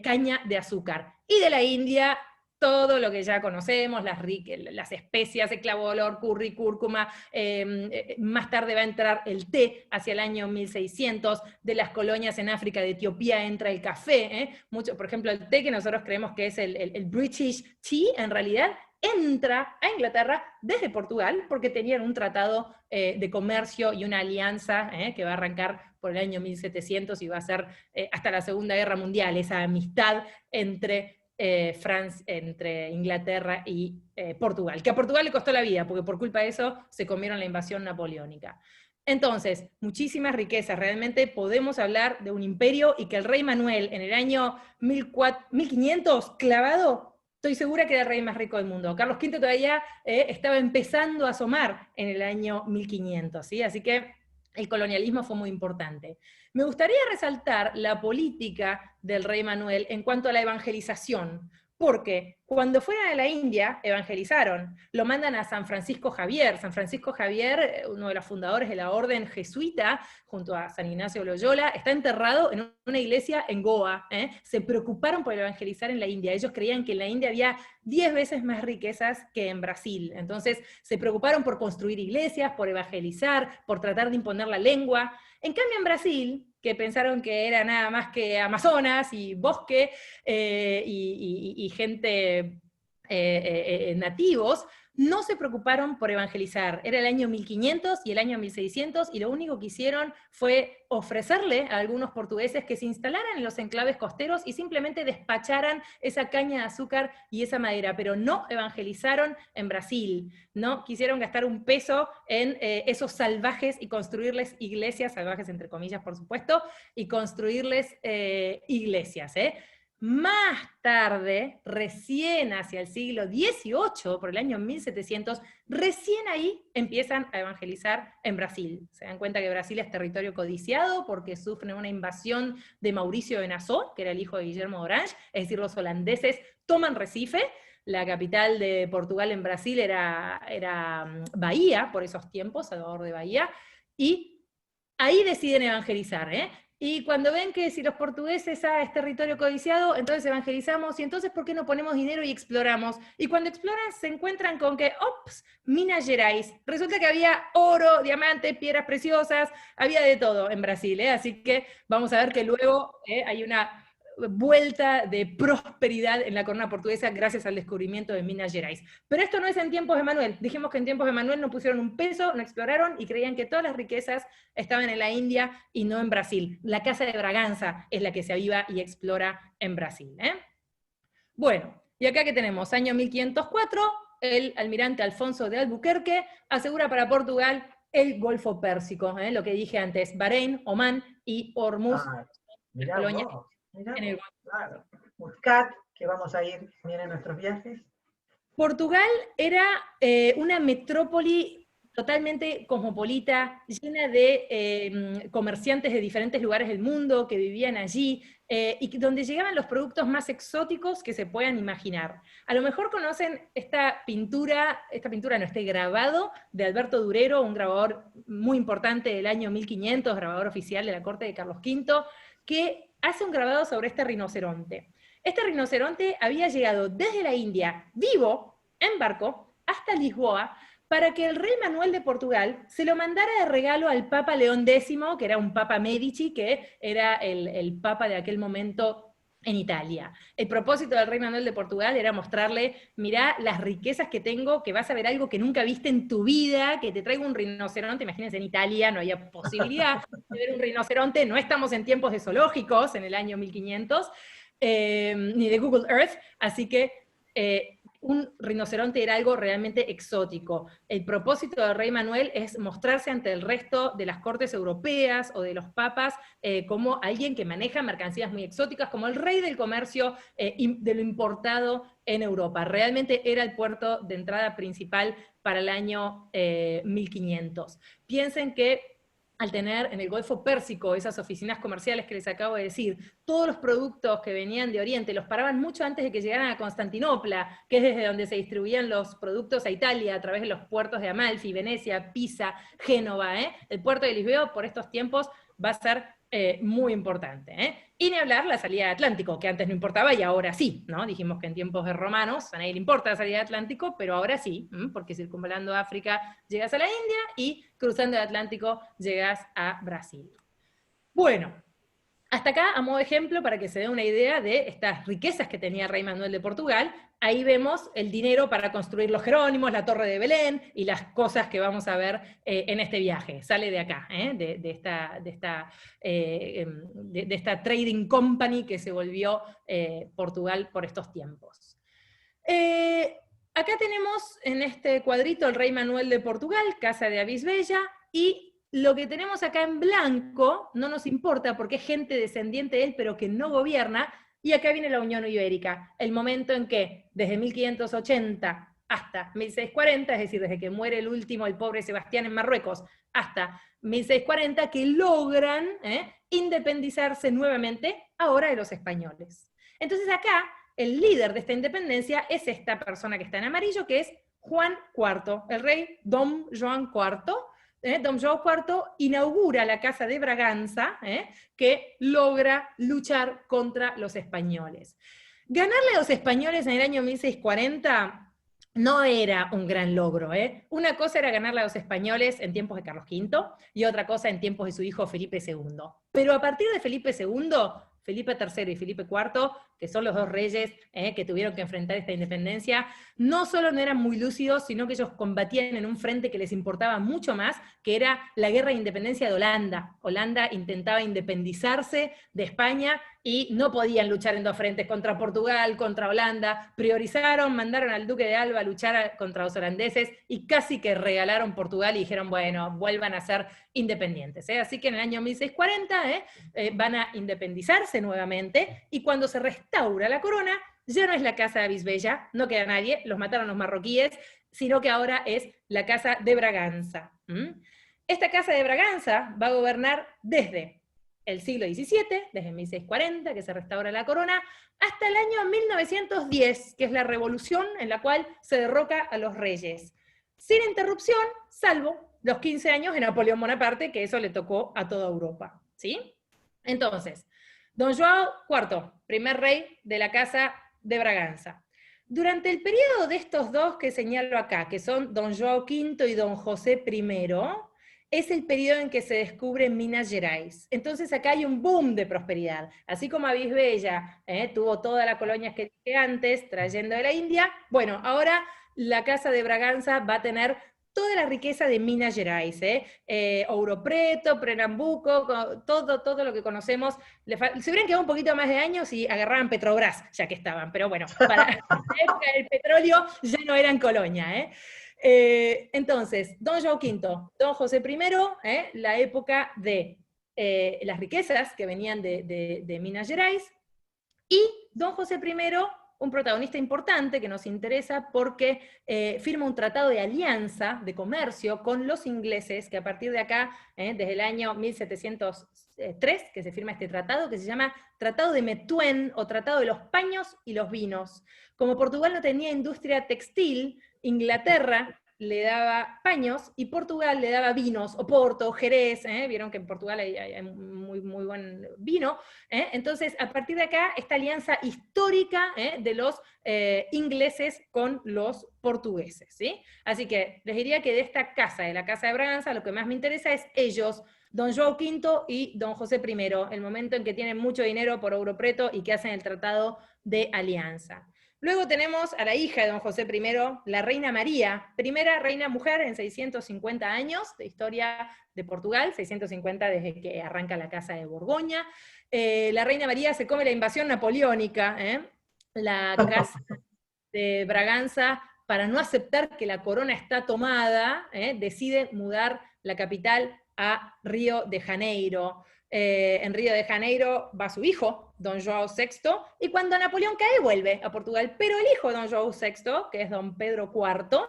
caña de azúcar. Y de la India, todo lo que ya conocemos, las especias, el clavo de olor, curry, cúrcuma, más tarde va a entrar el té hacia el año 1600, de las colonias en África, de Etiopía entra el café, mucho, por ejemplo el té que nosotros creemos que es el British Tea, en realidad entra a Inglaterra desde Portugal, porque tenían un tratado de comercio y una alianza que va a arrancar por el año 1700 y va a ser hasta la Segunda Guerra Mundial, esa amistad entre Inglaterra y Portugal, que a Portugal le costó la vida, porque por culpa de eso se comieron la invasión napoleónica. Entonces, muchísimas riquezas, realmente podemos hablar de un imperio, y que el rey Manuel en el año 1500, clavado, estoy segura que era el rey más rico del mundo. Carlos V todavía estaba empezando a asomar en el año 1500, ¿sí? Así que el colonialismo fue muy importante. Me gustaría resaltar la política del rey Manuel en cuanto a la evangelización, Porque cuando fueron a la India, evangelizaron. Lo mandan a San Francisco Javier. San Francisco Javier, uno de los fundadores de la orden jesuita, junto a San Ignacio Loyola, está enterrado en una iglesia en Goa. Se preocuparon por evangelizar en la India. Ellos creían que en la India había 10 veces más riquezas que en Brasil. Entonces se preocuparon por construir iglesias, por evangelizar, por tratar de imponer la lengua. En cambio en Brasil, que pensaron que era nada más que Amazonas y bosque y gente nativos, no se preocuparon por evangelizar. Era el año 1500 y el año 1600, y lo único que hicieron fue ofrecerle a algunos portugueses que se instalaran en los enclaves costeros y simplemente despacharan esa caña de azúcar y esa madera, pero no evangelizaron en Brasil. No quisieron gastar un peso en esos salvajes y construirles iglesias, salvajes entre comillas por supuesto, y construirles iglesias. Más tarde, recién hacia el siglo XVIII, por el año 1700, recién ahí empiezan a evangelizar en Brasil. Se dan cuenta que Brasil es territorio codiciado porque sufre una invasión de Mauricio de Nassau, que era el hijo de Guillermo de Orange, es decir, los holandeses toman Recife. La capital de Portugal en Brasil era Bahía, por esos tiempos, Salvador de Bahía, y ahí deciden evangelizar, Y cuando ven que si los portugueses es territorio codiciado, entonces evangelizamos, y entonces ¿por qué no ponemos dinero y exploramos? Y cuando exploran se encuentran con que, ops, Minas Gerais. Resulta que había oro, diamantes, piedras preciosas, había de todo en Brasil, Así que vamos a ver que luego hay una vuelta de prosperidad en la corona portuguesa gracias al descubrimiento de Minas Gerais. Pero esto no es en tiempos de Manuel. Dijimos que en tiempos de Manuel no pusieron un peso, no exploraron y creían que todas las riquezas estaban en la India y no en Brasil. La Casa de Braganza es la que se aviva y explora en Brasil. Bueno, y acá que tenemos, año 1504, el almirante Alfonso de Albuquerque asegura para Portugal el Golfo Pérsico, lo que dije antes, Bahrein, Omán y Hormuz. Mirá Colonia, vos, mirá en el vos, claro. Muscat, que vamos a ir también en nuestros viajes. Portugal era una metrópoli totalmente cosmopolita, llena de comerciantes de diferentes lugares del mundo que vivían allí, y donde llegaban los productos más exóticos que se puedan imaginar. A lo mejor conocen esta pintura no, este grabado de Alberto Durero, un grabador muy importante del año 1500, grabador oficial de la corte de Carlos V, que hace un grabado sobre este rinoceronte. Este rinoceronte había llegado desde la India, vivo, en barco, hasta Lisboa, para que el rey Manuel de Portugal se lo mandara de regalo al Papa León X, que era un Papa Medici, que era el Papa de aquel momento en Italia. El propósito del rey Manuel de Portugal era mostrarle, mirá las riquezas que tengo, que vas a ver algo que nunca viste en tu vida, que te traigo un rinoceronte. Imagínense, en Italia no había posibilidad de ver un rinoceronte, no estamos en tiempos de zoológicos, en el año 1500, ni de Google Earth, así que un rinoceronte era algo realmente exótico. El propósito del rey Manuel es mostrarse ante el resto de las cortes europeas o de los papas como alguien que maneja mercancías muy exóticas, como el rey del comercio de lo importado en Europa. Realmente era el puerto de entrada principal para el año 1500. Piensen que al tener en el Golfo Pérsico esas oficinas comerciales que les acabo de decir, todos los productos que venían de Oriente los paraban mucho antes de que llegaran a Constantinopla, que es desde donde se distribuían los productos a Italia a través de los puertos de Amalfi, Venecia, Pisa, Génova. El puerto de Lisboa por estos tiempos va a ser muy importante. Y ni hablar la salida de Atlántico, que antes no importaba y ahora sí, ¿no? Dijimos que en tiempos de romanos a nadie le importa la salida de Atlántico, pero ahora sí, porque circunvalando África llegas a la India y cruzando el Atlántico llegas a Brasil. Bueno, hasta acá, a modo de ejemplo, para que se dé una idea de estas riquezas que tenía el rey Manuel de Portugal, ahí vemos el dinero para construir los Jerónimos, la Torre de Belén, y las cosas que vamos a ver en este viaje. Sale de acá, de esta trading company que se volvió Portugal por estos tiempos. Acá tenemos en este cuadrito el rey Manuel de Portugal, Casa de Abisbella, y lo que tenemos acá en blanco no nos importa porque es gente descendiente de él, pero que no gobierna, y acá viene la Unión Ibérica, el momento en que, desde 1580 hasta 1640, es decir, desde que muere el último, el pobre Sebastián en Marruecos, hasta 1640, que logran independizarse nuevamente ahora de los españoles. Entonces acá el líder de esta independencia es esta persona que está en amarillo, que es Juan IV, el rey Dom Joan IV. Dom Joan IV inaugura la Casa de Braganza, que logra luchar contra los españoles. Ganarle a los españoles en el año 1640 no era un gran logro. Una cosa era ganarle a los españoles en tiempos de Carlos V, y otra cosa en tiempos de su hijo Felipe II. Pero a partir de Felipe II, Felipe III y Felipe IV, que son los dos reyes que tuvieron que enfrentar esta independencia, no solo no eran muy lúcidos, sino que ellos combatían en un frente que les importaba mucho más, que era la guerra de independencia de Holanda. Holanda intentaba independizarse de España y no podían luchar en dos frentes, contra Portugal, contra Holanda. Priorizaron, mandaron al duque de Alba a luchar contra los holandeses y casi que regalaron Portugal y dijeron, bueno, vuelvan a ser independientes. Así que en el año 1640 van a independizarse nuevamente, y cuando se restaura la corona, ya no es la Casa de Bisbella, no queda nadie, los mataron los marroquíes, sino que ahora es la Casa de Braganza. Esta Casa de Braganza va a gobernar desde el siglo XVII, desde 1640, que se restaura la corona, hasta el año 1910, que es la revolución en la cual se derroca a los reyes. Sin interrupción, salvo los 15 años de Napoleón Bonaparte, que eso le tocó a toda Europa. ¿Sí? Entonces, Don João IV, primer rey de la Casa de Braganza. Durante el periodo de estos dos que señalo acá, que son Don João V y Don José I, es el periodo en que se descubre Minas Gerais. Entonces acá hay un boom de prosperidad. Así como a Bisbella tuvo todas las colonias que dije antes, trayendo de la India, bueno, ahora la Casa de Braganza va a tener toda la riqueza de Minas Gerais, Ouro Preto, Pernambuco, todo lo que conocemos. Se hubieran quedado un poquito más de años y agarraban Petrobras, ya que estaban, pero bueno, para la época del petróleo ya no eran colonia. Entonces, Don João V, Don José I, la época de las riquezas que venían de Minas Gerais, y Don José I, un protagonista importante que nos interesa porque firma un tratado de alianza, de comercio con los ingleses, que a partir de acá, desde el año 1703, que se firma este tratado, que se llama Tratado de Methuen, o Tratado de los Paños y los Vinos. Como Portugal no tenía industria textil, Inglaterra le daba paños y Portugal le daba vinos, Oporto, Jerez, vieron que en Portugal hay muy buen vino, entonces a partir de acá esta alianza histórica de los ingleses con los portugueses, ¿sí? Así que les diría que de esta casa, de la Casa de Braganza, lo que más me interesa es ellos, Don João V y Don José I, el momento en que tienen mucho dinero por Ouro Preto y que hacen el tratado de alianza. Luego tenemos a la hija de Don José I, la reina María, primera reina mujer en 650 años de historia de Portugal, 650 desde que arranca la Casa de Borgoña. La reina María se come la invasión napoleónica, la Casa de Braganza, para no aceptar que la corona está tomada, decide mudar la capital a Río de Janeiro. En Río de Janeiro va su hijo, Don João VI, y cuando Napoleón cae vuelve a Portugal, pero el hijo de Don João VI, que es Don Pedro IV,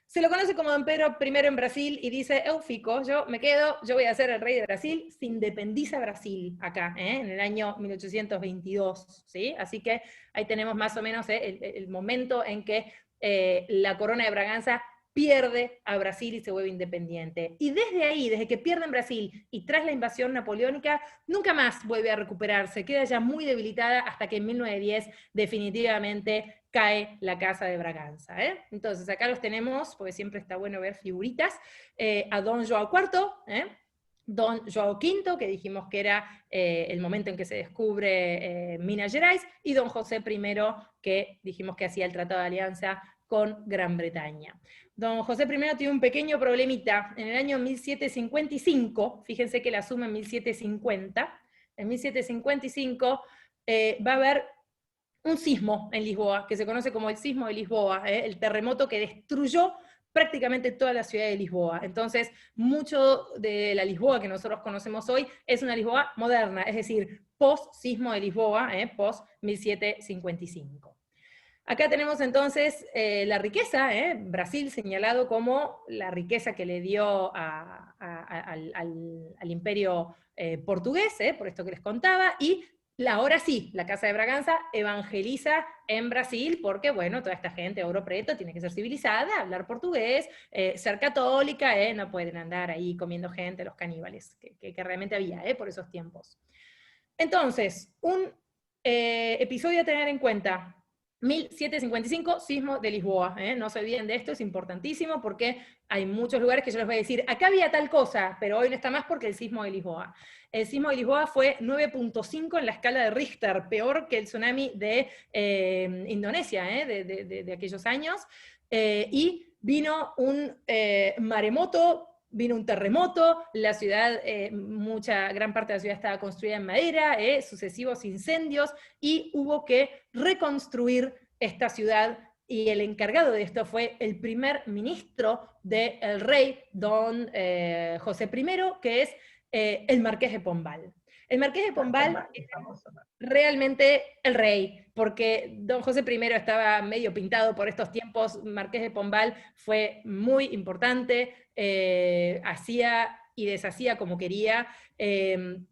se lo conoce como Don Pedro I en Brasil y dice, eu fico, yo me quedo, yo voy a ser el rey de Brasil, se independiza Brasil acá, en el año 1822, ¿sí? Así que ahí tenemos más o menos el momento en que la corona de Braganza pierde a Brasil y se vuelve independiente. Y desde ahí, desde que pierden Brasil y tras la invasión napoleónica, nunca más vuelve a recuperarse, queda ya muy debilitada hasta que en 1910 definitivamente cae la Casa de Braganza. Entonces acá los tenemos, porque siempre está bueno ver figuritas, a Don João IV, Don João V, que dijimos que era el momento en que se descubre Minas Gerais, y Don José I, que dijimos que hacía el Tratado de Alianza con Gran Bretaña. Don José I tiene un pequeño problemita. En el año 1755, fíjense que la asume en 1750, en 1755 va a haber un sismo en Lisboa, que se conoce como el sismo de Lisboa, el terremoto que destruyó prácticamente toda la ciudad de Lisboa. Entonces, mucho de la Lisboa que nosotros conocemos hoy es una Lisboa moderna, es decir, post-sismo de Lisboa, post-1755. Acá tenemos entonces la riqueza, Brasil señalado como la riqueza que le dio al imperio portugués, por esto que les contaba, y Ahora sí, la Casa de Braganza evangeliza en Brasil, porque bueno, toda esta gente, Ouro Preto, tiene que ser civilizada, hablar portugués, ser católica, no pueden andar ahí comiendo gente, los caníbales, que realmente había por esos tiempos. Entonces, un episodio a tener en cuenta. 1755, sismo de Lisboa. No se olviden de esto, es importantísimo porque hay muchos lugares que yo les voy a decir, acá había tal cosa, pero hoy no está más porque el sismo de Lisboa. El sismo de Lisboa fue 9.5 en la escala de Richter, peor que el tsunami de Indonesia, de aquellos años, y vino un maremoto, vino un terremoto, la ciudad, gran parte de la ciudad estaba construida en madera, sucesivos incendios, y hubo que reconstruir esta ciudad, y el encargado de esto fue el primer ministro del rey, don José I, que es el Marqués de Pombal. El Marqués de Pombal es realmente el rey, porque don José I estaba medio pintado por estos tiempos. Marqués de Pombal fue muy importante, hacía y deshacía como quería. El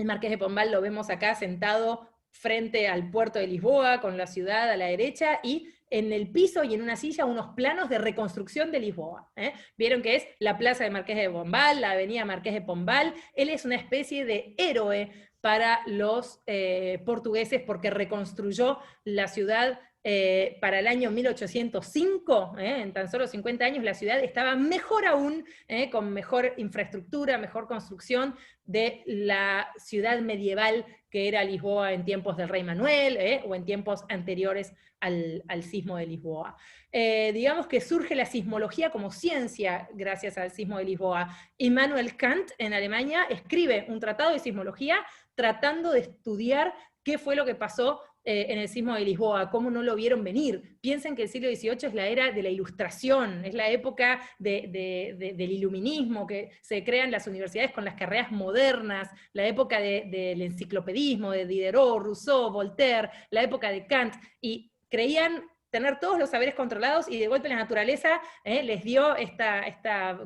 Marqués de Pombal lo vemos acá sentado frente al puerto de Lisboa, con la ciudad a la derecha, y en el piso y en una silla unos planos de reconstrucción de Lisboa. Vieron que es la plaza de Marqués de Pombal, la avenida Marqués de Pombal. Él es una especie de héroe para los portugueses porque reconstruyó la ciudad para el año 1805, en tan solo 50 años la ciudad estaba mejor aún, con mejor infraestructura, mejor construcción de la ciudad medieval que era Lisboa en tiempos del rey Manuel, o en tiempos anteriores al sismo de Lisboa. Digamos que surge la sismología como ciencia gracias al sismo de Lisboa. Immanuel Kant en Alemania escribe un tratado de sismología tratando de estudiar qué fue lo que pasó en el sismo de Lisboa, cómo no lo vieron venir. Piensen que el siglo XVIII es la era de la Ilustración, es la época del iluminismo, que se crean las universidades con las carreras modernas, la época del enciclopedismo, de Diderot, Rousseau, Voltaire, la época de Kant, y creían tener todos los saberes controlados, y de golpe la naturaleza les dio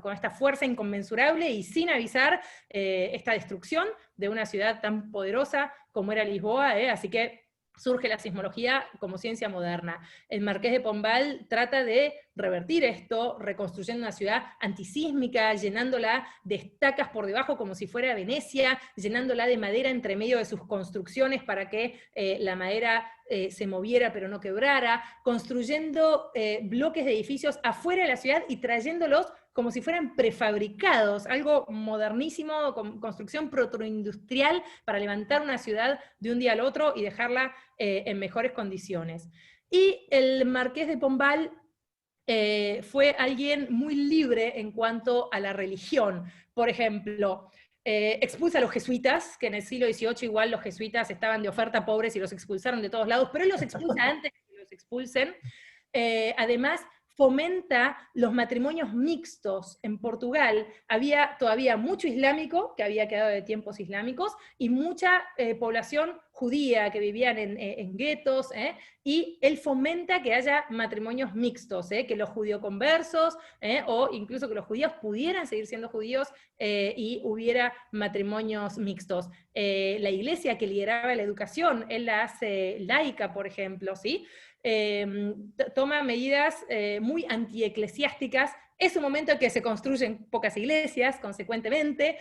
con esta fuerza inconmensurable y sin avisar esta destrucción de una ciudad tan poderosa como era Lisboa, así que surge la sismología como ciencia moderna. El Marqués de Pombal trata de revertir esto, reconstruyendo una ciudad antisísmica, llenándola de estacas por debajo como si fuera Venecia, llenándola de madera entre medio de sus construcciones para que la madera se moviera pero no quebrara, construyendo bloques de edificios afuera de la ciudad y trayéndolos como si fueran prefabricados, algo modernísimo, con construcción protoindustrial para levantar una ciudad de un día al otro y dejarla en mejores condiciones. Y el Marqués de Pombal fue alguien muy libre en cuanto a la religión. Por ejemplo, expulsa a los jesuitas, que en el siglo XVIII igual los jesuitas estaban de oferta pobres y los expulsaron de todos lados, pero él los expulsa antes de que los expulsen. Además, fomenta los matrimonios mixtos. En Portugal había todavía mucho islámico, que había quedado de tiempos islámicos, y mucha población judía que vivían en guetos, y él fomenta que haya matrimonios mixtos, que los judío-conversos, o incluso que los judíos pudieran seguir siendo judíos, y hubiera matrimonios mixtos. La iglesia que lideraba la educación, él la hace laica, por ejemplo, ¿sí? Toma medidas muy antieclesiásticas. Es un momento en que se construyen pocas iglesias, consecuentemente,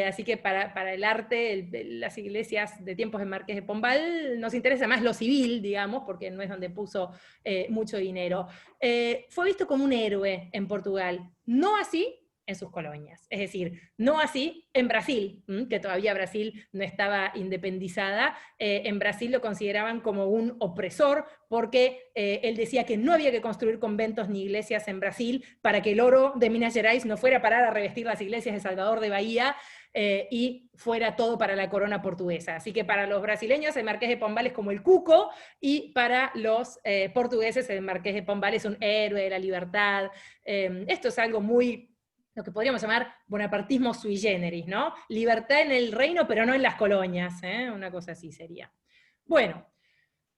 así que para el arte, las iglesias de tiempos de Marqués de Pombal nos interesa más lo civil, digamos, porque no es donde puso mucho dinero. Fue visto como un héroe en Portugal, no así en sus colonias. Es decir, no así en Brasil, que todavía Brasil no estaba independizada. En Brasil lo consideraban como un opresor, porque él decía que no había que construir conventos ni iglesias en Brasil para que el oro de Minas Gerais no fuera a parar a revestir las iglesias de Salvador de Bahía, y fuera todo para la corona portuguesa. Así que para los brasileños el Marqués de Pombal es como el cuco, y para los portugueses el Marqués de Pombal es un héroe de la libertad. Esto es algo muy, lo que podríamos llamar bonapartismo sui generis, ¿no? Libertad en el reino, pero no en las colonias, una cosa así sería. Bueno,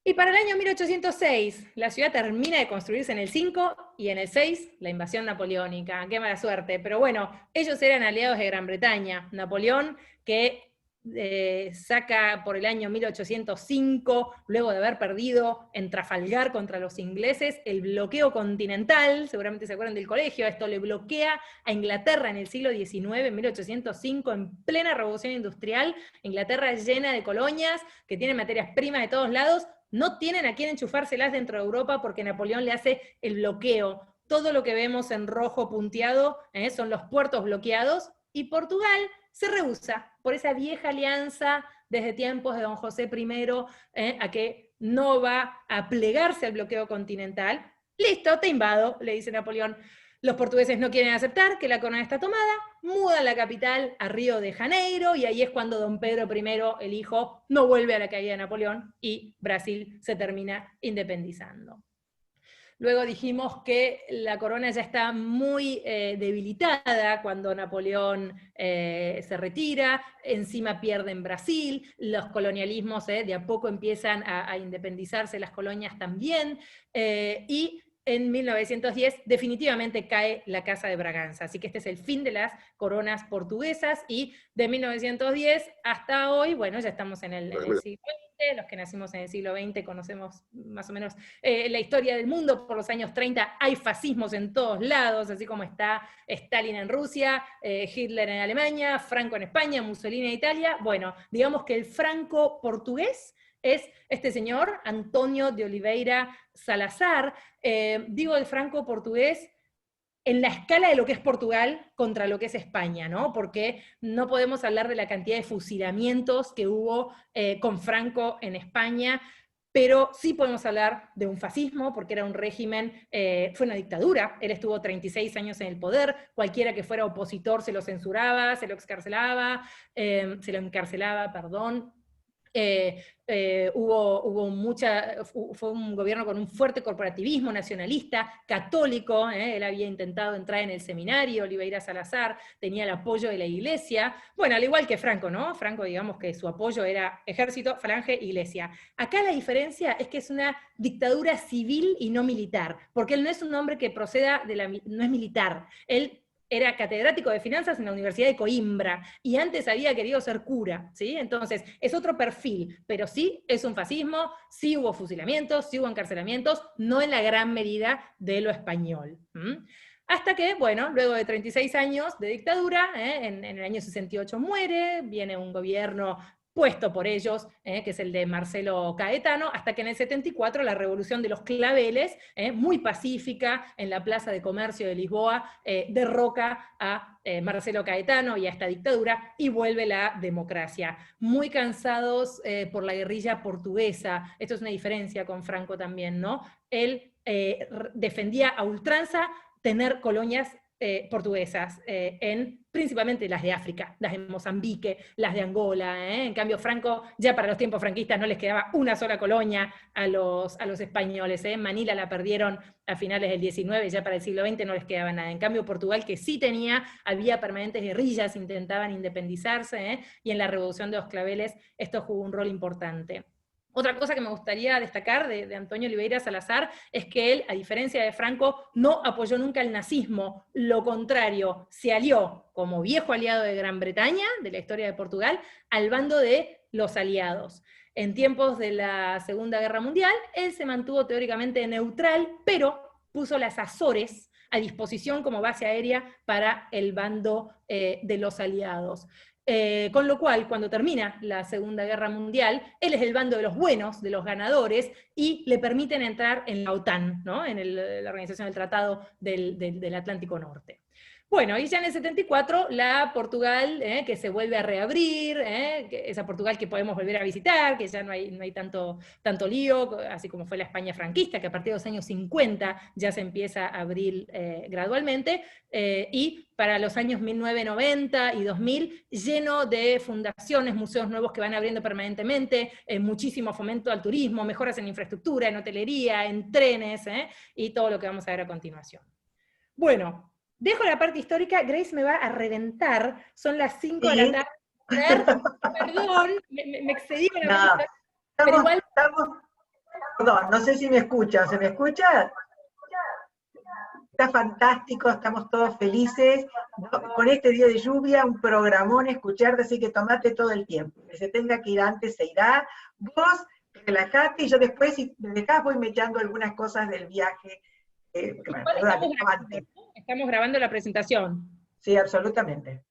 y para el año 1806, la ciudad termina de construirse en el 5, y en el 6, la invasión napoleónica. Qué mala suerte, pero bueno, ellos eran aliados de Gran Bretaña. Napoleón, que saca por el año 1805, luego de haber perdido en Trafalgar contra los ingleses, el bloqueo continental, seguramente se acuerdan del colegio, esto le bloquea a Inglaterra en el siglo XIX, en 1805, en plena revolución industrial, Inglaterra llena de colonias, que tienen materias primas de todos lados, no tienen a quién enchufárselas dentro de Europa porque Napoleón le hace el bloqueo. Todo lo que vemos en rojo punteado son los puertos bloqueados, y Portugal se rehúsa por esa vieja alianza desde tiempos de don José I, a que no va a plegarse al bloqueo continental. Listo, te invado, le dice Napoleón. Los portugueses no quieren aceptar que la corona está tomada, mudan la capital a Río de Janeiro, y ahí es cuando don Pedro I, el hijo, no vuelve a la caída de Napoleón, y Brasil se termina independizando. Luego dijimos que la corona ya está muy debilitada cuando Napoleón se retira, encima pierde en Brasil, los colonialismos de a poco empiezan a independizarse, las colonias también, y en 1910 definitivamente cae la Casa de Braganza, así que este es el fin de las coronas portuguesas, y de 1910 hasta hoy, bueno, ya estamos en el siglo XX, los que nacimos en el siglo XX conocemos más o menos la historia del mundo. Por los años 30 hay fascismos en todos lados, así como está Stalin en Rusia, Hitler en Alemania, Franco en España, Mussolini en Italia. Bueno, digamos que el franco portugués es este señor, Antonio de Oliveira Salazar. Digo el franco portugués en la escala de lo que es Portugal contra lo que es España, ¿no? Porque no podemos hablar de la cantidad de fusilamientos que hubo con Franco en España, pero sí podemos hablar de un fascismo, porque era un régimen, fue una dictadura, él estuvo 36 años en el poder, cualquiera que fuera opositor se lo censuraba, se lo encarcelaba, perdón. Fue un gobierno con un fuerte corporativismo nacionalista, católico, él había intentado entrar en el seminario, Oliveira Salazar tenía el apoyo de la iglesia, bueno, al igual que Franco, ¿no? Franco, digamos que su apoyo era ejército, falange, iglesia. Acá la diferencia es que es una dictadura civil y no militar, porque él no es un hombre que proceda no es militar, él era catedrático de finanzas en la Universidad de Coimbra, y antes había querido ser cura, ¿sí? Entonces, es otro perfil, pero sí es un fascismo, sí hubo fusilamientos, sí hubo encarcelamientos, no en la gran medida de lo español. Hasta que, bueno, luego de 36 años de dictadura, en el año 68 muere, viene un gobierno puesto por ellos, que es el de Marcelo Caetano, hasta que en el 74 la Revolución de los Claveles, muy pacífica, en la Plaza de Comercio de Lisboa, derroca a Marcelo Caetano y a esta dictadura, y vuelve la democracia. Muy cansados por la guerrilla portuguesa, esto es una diferencia con Franco también, ¿no? Él defendía a ultranza tener colonias portuguesas, principalmente las de África, las de Mozambique, las de Angola. En cambio Franco, ya para los tiempos franquistas no les quedaba una sola colonia a los españoles. Manila la perdieron a finales del 19, ya para el siglo XX no les quedaba nada. En cambio Portugal, que sí tenía, había permanentes guerrillas, intentaban independizarse, y en la Revolución de los Claveles esto jugó un rol importante. Otra cosa que me gustaría destacar de Antonio Oliveira Salazar es que él, a diferencia de Franco, no apoyó nunca el nazismo, lo contrario, se alió como viejo aliado de Gran Bretaña, de la historia de Portugal, al bando de los aliados. En tiempos de la Segunda Guerra Mundial, él se mantuvo teóricamente neutral, pero puso las Azores a disposición como base aérea para el bando de los aliados. Con lo cual, cuando termina la Segunda Guerra Mundial, él es el bando de los buenos, de los ganadores, y le permiten entrar en la OTAN, ¿no? En la Organización del Tratado del Atlántico Norte. Bueno, y ya en el 74, la Portugal, que se vuelve a reabrir, esa Portugal que podemos volver a visitar, que ya no hay tanto lío, así como fue la España franquista, que a partir de los años 50 ya se empieza a abrir gradualmente, y para los años 1990 y 2000, lleno de fundaciones, museos nuevos que van abriendo permanentemente, muchísimo fomento al turismo, mejoras en infraestructura, en hotelería, en trenes, y todo lo que vamos a ver a continuación. Bueno, dejo la parte histórica, Grace me va a reventar, son las 5 de la tarde. Perdón, me excedí con la parte histórica, Perdón, no sé si me escuchan, ¿se me escucha? Está fantástico, estamos todos felices. ¿No? Con este día de lluvia, un programón escucharte, así que tomate todo el tiempo. Que se tenga que ir antes, se irá. Vos, relajate, y yo después, si me dejás, voy metiendo algunas cosas del viaje. Bueno, pero dale, avante. Estamos grabando la presentación. Sí, absolutamente.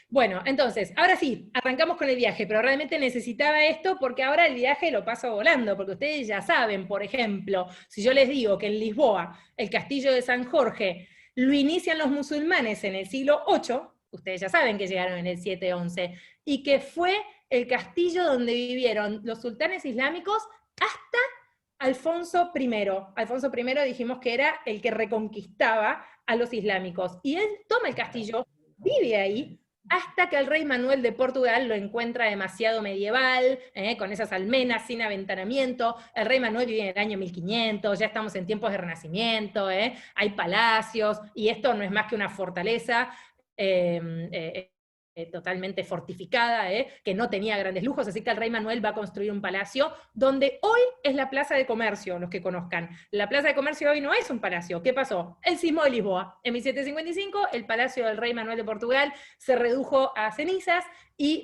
Bueno, entonces, ahora sí, arrancamos con el viaje, pero realmente necesitaba esto porque ahora el viaje lo paso volando, porque ustedes ya saben, por ejemplo, si yo les digo que en Lisboa el castillo de San Jorge lo inician los musulmanes en el siglo VIII, ustedes ya saben que llegaron en el 711, y que fue el castillo donde vivieron los sultanes islámicos hasta Alfonso I. Alfonso I dijimos que era el que reconquistaba a los islámicos, y él toma el castillo, vive ahí, hasta que el rey Manuel de Portugal lo encuentra demasiado medieval, con esas almenas sin aventanamiento. El rey Manuel vive en el año 1500, ya estamos en tiempos de Renacimiento, hay palacios, y esto no es más que una fortaleza totalmente fortificada, que no tenía grandes lujos, así que el rey Manuel va a construir un palacio donde hoy es la Plaza de Comercio, los que conozcan. La Plaza de Comercio hoy no es un palacio. ¿Qué pasó? El sismo de Lisboa. En 1755, el palacio del rey Manuel de Portugal se redujo a cenizas,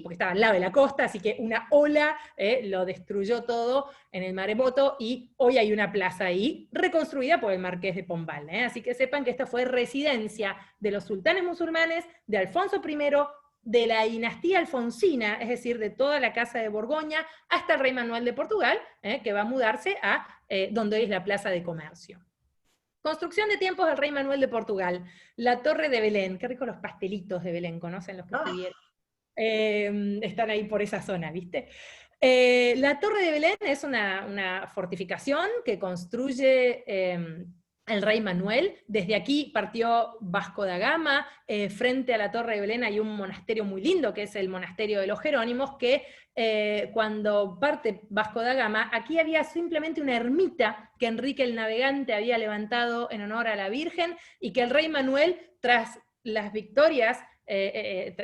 porque estaba al lado de la costa, así que una ola lo destruyó todo en el maremoto, y hoy hay una plaza ahí, reconstruida por el marqués de Pombal. Así que sepan que esta fue residencia de los sultanes musulmanes, de Alfonso I, de la dinastía alfonsina, es decir, de toda la casa de Borgoña, hasta el rey Manuel de Portugal, que va a mudarse a donde hoy es la Plaza de Comercio. Construcción de tiempos del rey Manuel de Portugal. La Torre de Belén, qué rico los pastelitos de Belén, ¿conocen los que estuvieron? Están ahí por esa zona, ¿viste? La Torre de Belén es una fortificación que construye el rey Manuel. Desde aquí partió Vasco da Gama. Frente a la Torre de Belén hay un monasterio muy lindo, que es el monasterio de los Jerónimos, que cuando parte Vasco da Gama, aquí había simplemente una ermita que Enrique el Navegante había levantado en honor a la Virgen, y que el rey Manuel, tras las victorias,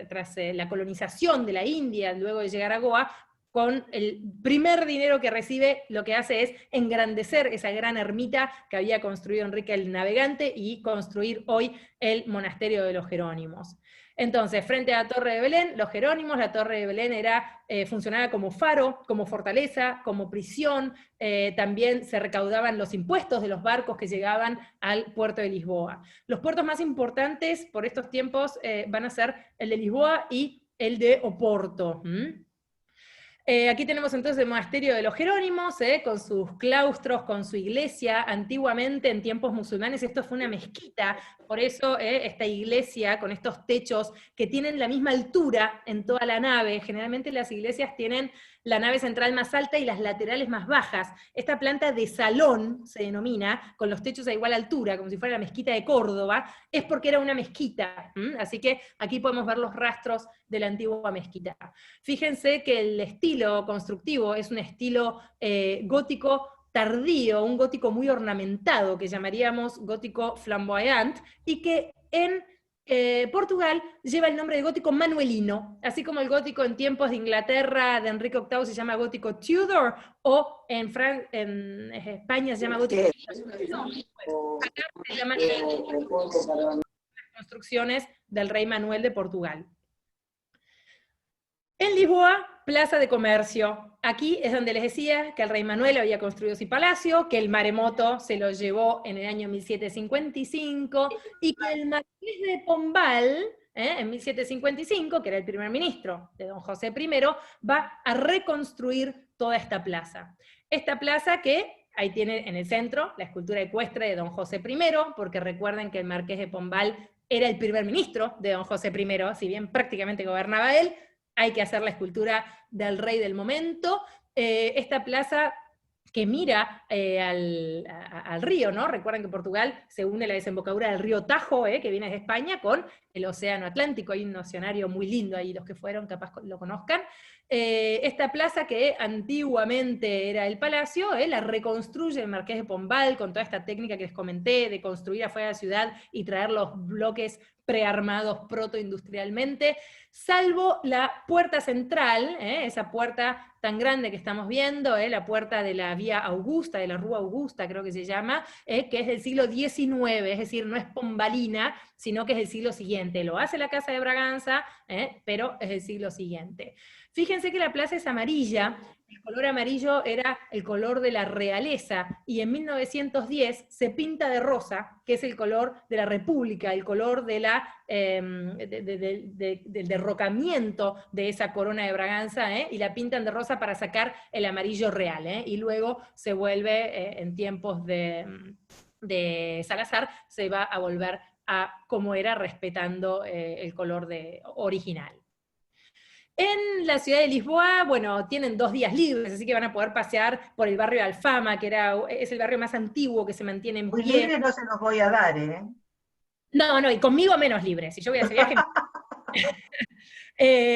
tras la colonización de la India, luego de llegar a Goa, con el primer dinero que recibe, lo que hace es engrandecer esa gran ermita que había construido Enrique el Navegante y construir hoy el monasterio de los Jerónimos. Entonces, frente a la Torre de Belén, los Jerónimos, la Torre de Belén funcionaba como faro, como fortaleza, como prisión. También se recaudaban los impuestos de los barcos que llegaban al puerto de Lisboa. Los puertos más importantes por estos tiempos van a ser el de Lisboa y el de Oporto. Aquí tenemos entonces el monasterio de los Jerónimos, con sus claustros, con su iglesia. Antiguamente, en tiempos musulmanes, esto fue una mezquita, por eso esta iglesia con estos techos que tienen la misma altura en toda la nave. Generalmente las iglesias tienen la nave central más alta y las laterales más bajas. Esta planta de salón, se denomina, con los techos a igual altura, como si fuera la mezquita de Córdoba, es porque era una mezquita. Así que aquí podemos ver los rastros de la antigua mezquita. Fíjense que el estilo constructivo es un estilo gótico tardío, un gótico muy ornamentado, que llamaríamos gótico flamboyant, y que en Portugal lleva el nombre de gótico manuelino, así como el gótico en tiempos de Inglaterra de Enrique VIII se llama gótico Tudor, o en España se llama gótico acá se llaman las construcciones del rey Manuel de Portugal. En Lisboa, Plaza de Comercio. Aquí es donde les decía que el rey Manuel había construido su palacio, que el maremoto se lo llevó en el año 1755, y que el marqués de Pombal, en 1755, que era el primer ministro de don José I, va a reconstruir toda esta plaza. Esta plaza que ahí tiene en el centro la escultura ecuestre de don José I, porque recuerden que el marqués de Pombal era el primer ministro de don José I, si bien prácticamente gobernaba él, hay que hacer la escultura del rey del momento. Esta plaza que mira al río, ¿no? Recuerden que Portugal se une a la desembocadura del río Tajo, que viene de España, con el Océano Atlántico. Hay un oceanario muy lindo ahí, los que fueron capaz lo conozcan. Esta plaza que antiguamente era el palacio, la reconstruye el Marqués de Pombal con toda esta técnica que les comenté de construir afuera de la ciudad y traer los bloques prearmados protoindustrialmente, salvo la puerta central, esa puerta tan grande que estamos viendo, la puerta de la Vía Augusta, de la Rúa Augusta creo que se llama, que es del siglo XIX, es decir, no es pombalina, sino que es del siglo siguiente. Lo hace la Casa de Braganza, pero es del siglo siguiente. Fíjense que la plaza es amarilla, el color amarillo era el color de la realeza, y en 1910 se pinta de rosa, que es el color de la República, el color de del derrocamiento de esa corona de Braganza, y la pintan de rosa para sacar el amarillo real, y luego se vuelve, en tiempos de Salazar, se va a volver a como era, respetando el color original. En la ciudad de Lisboa, bueno, tienen 2 días libres, así que van a poder pasear por el barrio de Alfama, que es el barrio más antiguo que se mantiene en Muy pie. libre no se los voy a dar, ¿eh? No, y conmigo menos libres. Si yo voy a hacer viaje...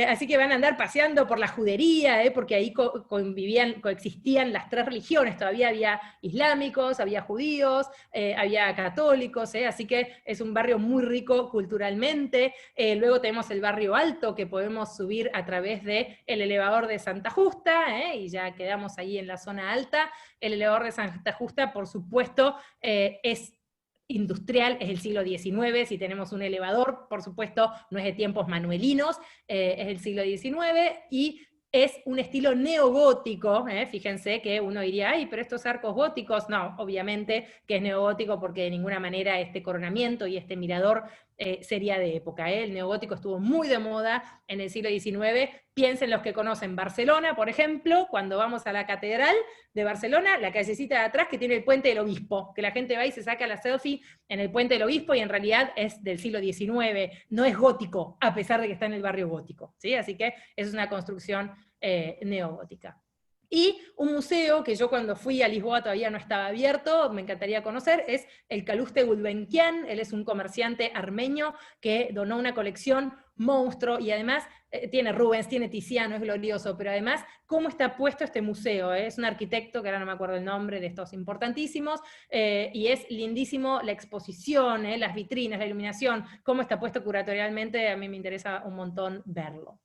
así que van a andar paseando por la judería, porque ahí coexistían las 3 religiones, todavía había islámicos, había judíos, había católicos, así que es un barrio muy rico culturalmente. Luego tenemos el barrio alto, que podemos subir a través del elevador de Santa Justa, y ya quedamos ahí en la zona alta. El elevador de Santa Justa, por supuesto, es industrial, es el siglo XIX, si tenemos un elevador, por supuesto, no es de tiempos manuelinos, es el siglo XIX, y es un estilo neogótico, fíjense que uno diría, ay, pero estos arcos góticos, no, obviamente que es neogótico porque de ninguna manera este coronamiento y este mirador sería de época. El neogótico estuvo muy de moda en el siglo XIX, piensen los que conocen Barcelona, por ejemplo, cuando vamos a la Catedral de Barcelona, la callecita de atrás que tiene el Puente del Obispo, que la gente va y se saca la selfie en el Puente del Obispo y en realidad es del siglo XIX, no es gótico, a pesar de que está en el barrio gótico, ¿sí? Así que es una construcción neogótica. Y un museo que yo cuando fui a Lisboa todavía no estaba abierto, me encantaría conocer, es el Calouste Gulbenkian. Él es un comerciante armenio que donó una colección monstruo, y además tiene Rubens, tiene Tiziano, es glorioso, pero además, ¿cómo está puesto este museo? Es un arquitecto, que ahora no me acuerdo el nombre de estos importantísimos, y es lindísimo la exposición, las vitrinas, la iluminación, cómo está puesto curatorialmente, a mí me interesa un montón verlo.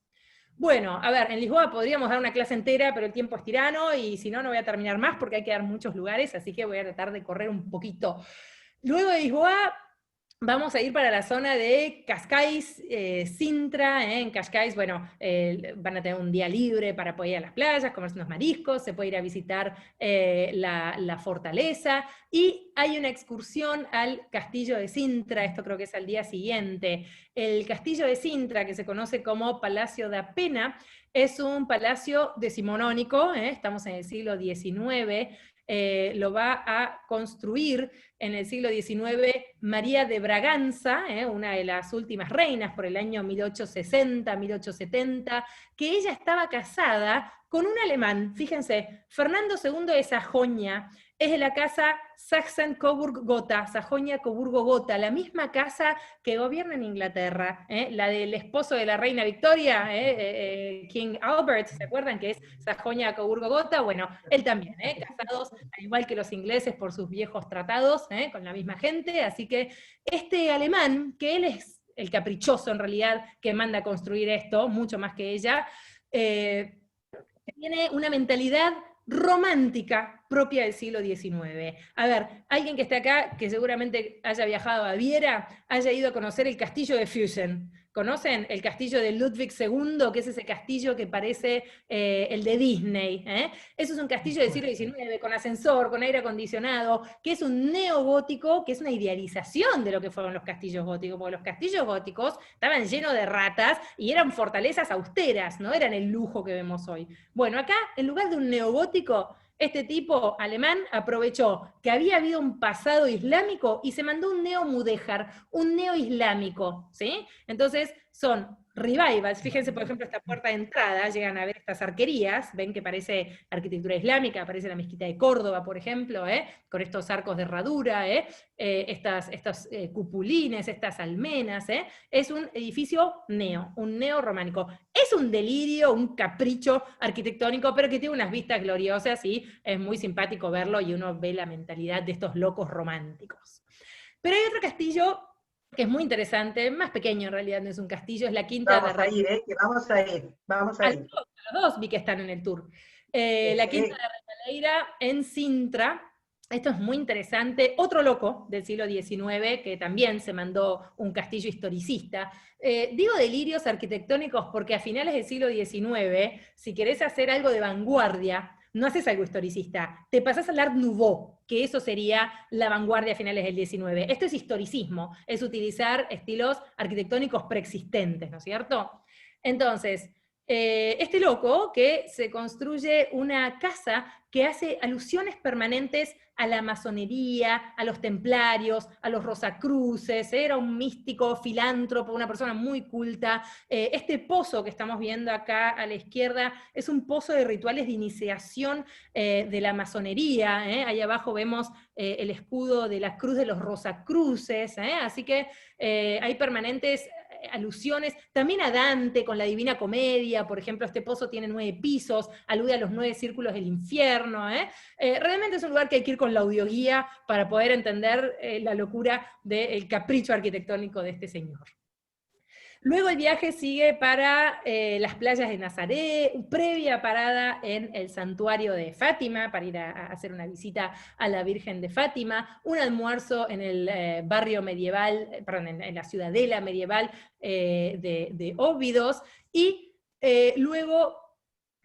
Bueno, a ver, en Lisboa podríamos dar una clase entera, pero el tiempo es tirano, y si no, no voy a terminar más porque hay que dar muchos lugares, así que voy a tratar de correr un poquito. Luego de Lisboa, vamos a ir para la zona de Cascais, Sintra. En Cascais, bueno, van a tener un día libre para poder ir a las playas, comerse unos mariscos, se puede ir a visitar la fortaleza, y hay una excursión al castillo de Sintra, esto creo que es al día siguiente. El castillo de Sintra, que se conoce como Palacio da Pena, es un palacio decimonónico, estamos en el siglo XIX, lo va a construir en el siglo XIX María de Braganza, una de las últimas reinas por el año 1860, 1870, que ella estaba casada con un alemán, fíjense, Fernando II de Sajonia, es de la casa Sachsen-Coburg-Gotha, Sajonia-Coburgo-Gotha, la misma casa que gobierna en Inglaterra, la del esposo de la reina Victoria, King Albert, ¿se acuerdan que es Sajonia-Coburgo-Gotha? Bueno, él también, casados, al igual que los ingleses por sus viejos tratados, con la misma gente, así que este alemán, que él es el caprichoso en realidad, que manda a construir esto, mucho más que ella, tiene una mentalidad romántica propia del siglo XIX. A ver, alguien que esté acá, que seguramente haya viajado a Viera, haya ido a conocer el castillo de Füssen. ¿Conocen el castillo de Ludwig II, que es ese castillo que parece el de Disney? Eso es un castillo del siglo XIX, con ascensor, con aire acondicionado, que es un neogótico, que es una idealización de lo que fueron los castillos góticos, porque los castillos góticos estaban llenos de ratas y eran fortalezas austeras, no eran el lujo que vemos hoy. Bueno, acá, en lugar de un neogótico, este tipo alemán aprovechó que había habido un pasado islámico y se mandó un neo-mudéjar, un neo-islámico, ¿sí? Entonces son revivals. Fíjense, por ejemplo, esta puerta de entrada, llegan a ver estas arquerías, ven que parece arquitectura islámica, parece la mezquita de Córdoba, por ejemplo, con estos arcos de herradura, estos cupulines, estas almenas, es un edificio un neorrománico. Es un delirio, un capricho arquitectónico, pero que tiene unas vistas gloriosas y es muy simpático verlo y uno ve la mentalidad de estos locos románticos. Pero hay otro castillo que es muy interesante, más pequeño en realidad, no es un castillo, es la Quinta Vamos de a ir, que vamos a ir, vamos a ir. Los dos vi que están en el tour. La Quinta de Retaleira en Sintra. Esto es muy interesante. Otro loco del siglo XIX que también se mandó un castillo historicista. Digo delirios arquitectónicos porque a finales del siglo XIX, si querés hacer algo de vanguardia, no haces algo historicista, te pasás al Art Nouveau, que eso sería la vanguardia a finales del XIX. Esto es historicismo, es utilizar estilos arquitectónicos preexistentes, ¿no es cierto? Entonces, este loco que se construye una casa que hace alusiones permanentes a la masonería, a los templarios, a los rosacruces, era un místico, filántropo, una persona muy culta. Este pozo que estamos viendo acá a la izquierda es un pozo de rituales de iniciación de la masonería. Ahí abajo vemos el escudo de la cruz de los rosacruces, así que hay permanentes alusiones, también a Dante con la Divina Comedia, por ejemplo, este pozo tiene 9 pisos, alude a los 9 círculos del infierno. Realmente es un lugar que hay que ir con la audioguía para poder entender la locura del capricho arquitectónico de este señor. Luego el viaje sigue para las playas de Nazaret, previa parada en el santuario de Fátima, para ir a hacer una visita a la Virgen de Fátima, un almuerzo en el barrio medieval, perdón, en la ciudadela medieval de Óbidos, y luego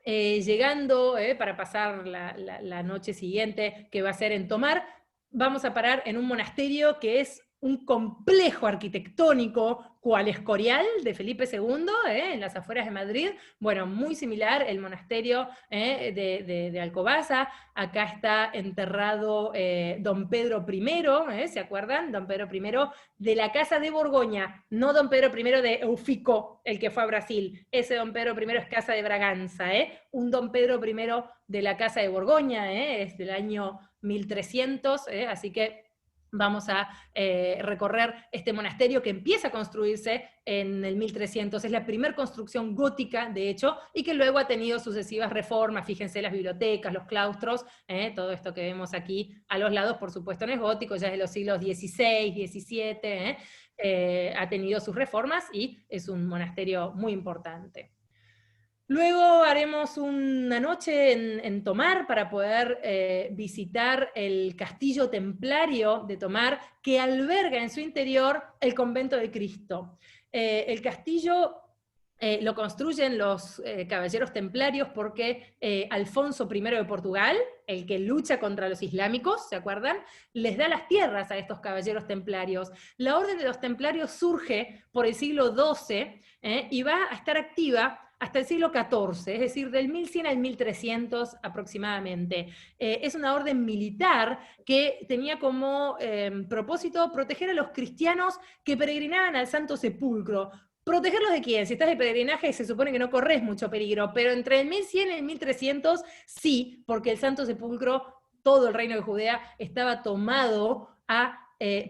llegando para pasar la noche siguiente, que va a ser en Tomar, vamos a parar en un monasterio que es un complejo arquitectónico cual Escorial de Felipe II, en las afueras de Madrid. Bueno, muy similar, el monasterio de Alcobaza. Acá está enterrado don Pedro I, ¿se acuerdan? Don Pedro I de la Casa de Borgoña, no don Pedro I de Eufico, el que fue a Brasil. Ese don Pedro I es Casa de Braganza, un don Pedro I de la Casa de Borgoña, es del año 1300, así que vamos a recorrer este monasterio que empieza a construirse en el 1300, es la primera construcción gótica, de hecho, y que luego ha tenido sucesivas reformas. Fíjense las bibliotecas, los claustros, todo esto que vemos aquí a los lados, por supuesto no es gótico, ya es de los siglos XVI, XVII, ha tenido sus reformas y es un monasterio muy importante. Luego haremos una noche en Tomar para poder visitar el castillo templario de Tomar, que alberga en su interior el convento de Cristo. El castillo lo construyen los caballeros templarios porque Alfonso I de Portugal, el que lucha contra los islámicos, ¿se acuerdan?, les da las tierras a estos caballeros templarios. La orden de los templarios surge por el siglo XII y va a estar activa hasta el siglo XIV, es decir, del 1100 al 1300 aproximadamente. Es una orden militar que tenía como propósito proteger a los cristianos que peregrinaban al Santo Sepulcro. ¿Protegerlos de quién? Si estás de peregrinaje se supone que no corres mucho peligro, pero entre el 1100 y el 1300 sí, porque el Santo Sepulcro, todo el reino de Judea, estaba tomado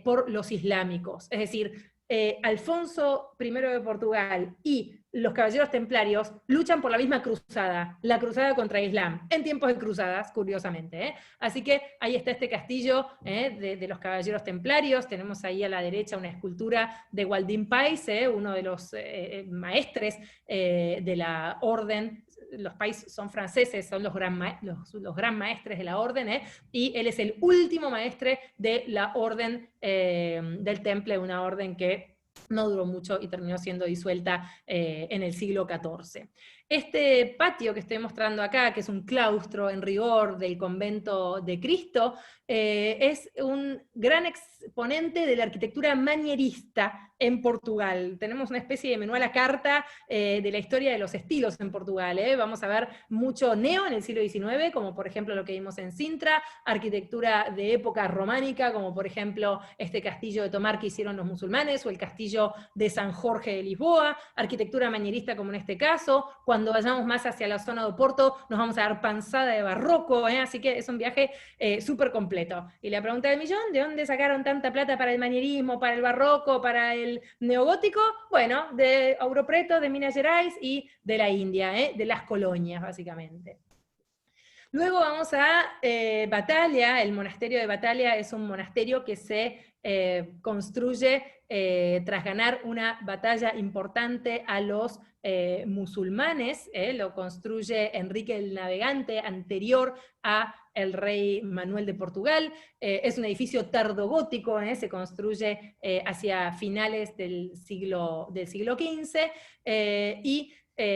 por los islámicos. Es decir, Alfonso I de Portugal y los caballeros templarios luchan por la misma cruzada, la cruzada contra Islam, en tiempos de cruzadas, curiosamente. Así que ahí está este castillo de los caballeros templarios. Tenemos ahí a la derecha una escultura de Waldín Pais, uno de los maestres de la orden. Los Pais son franceses, son los gran maestres de la orden, y él es el último maestre de la orden del Temple, una orden que no duró mucho y terminó siendo disuelta en el siglo XIV. Este patio que estoy mostrando acá, que es un claustro en rigor del convento de Cristo, es un gran exponente de la arquitectura manierista en Portugal. Tenemos una especie de menú a la carta de la historia de los estilos en Portugal. Vamos a ver mucho neo en el siglo XIX, como por ejemplo lo que vimos en Sintra, arquitectura de época románica, como por ejemplo este castillo de Tomar que hicieron los musulmanes, o el castillo de San Jorge de Lisboa, arquitectura manierista como en este caso. Cuando vayamos más hacia la zona de Oporto, nos vamos a dar panzada de barroco, así que es un viaje súper completo. Y la pregunta del millón, ¿de dónde sacaron tanta plata para el manierismo, para el barroco, para el neogótico? Bueno, de Ouro Preto, de Minas Gerais y de la India, de las colonias, básicamente. Luego vamos a Batalha. El monasterio de Batalha es un monasterio que se construye tras ganar una batalla importante a los musulmanes. Lo construye Enrique el Navegante, anterior a el rey Manuel de Portugal. Es un edificio tardogótico, se construye hacia finales del siglo XV, y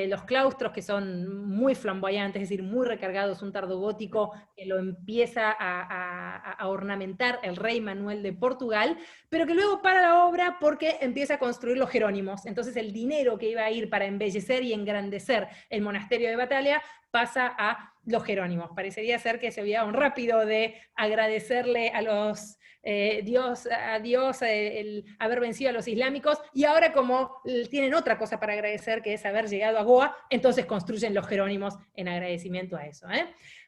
los claustros, que son muy flamboyantes, es decir, muy recargados, un tardogótico que lo empieza a ornamentar el rey Manuel de Portugal, pero que luego para la obra porque empieza a construir los jerónimos. Entonces el dinero que iba a ir para embellecer y engrandecer el monasterio de Batalha pasa a los jerónimos. Parecería ser que se olvidaron rápido de agradecerle a los a Dios el haber vencido a los islámicos, y ahora como tienen otra cosa para agradecer, que es haber llegado a Goa, entonces construyen los jerónimos en agradecimiento a eso.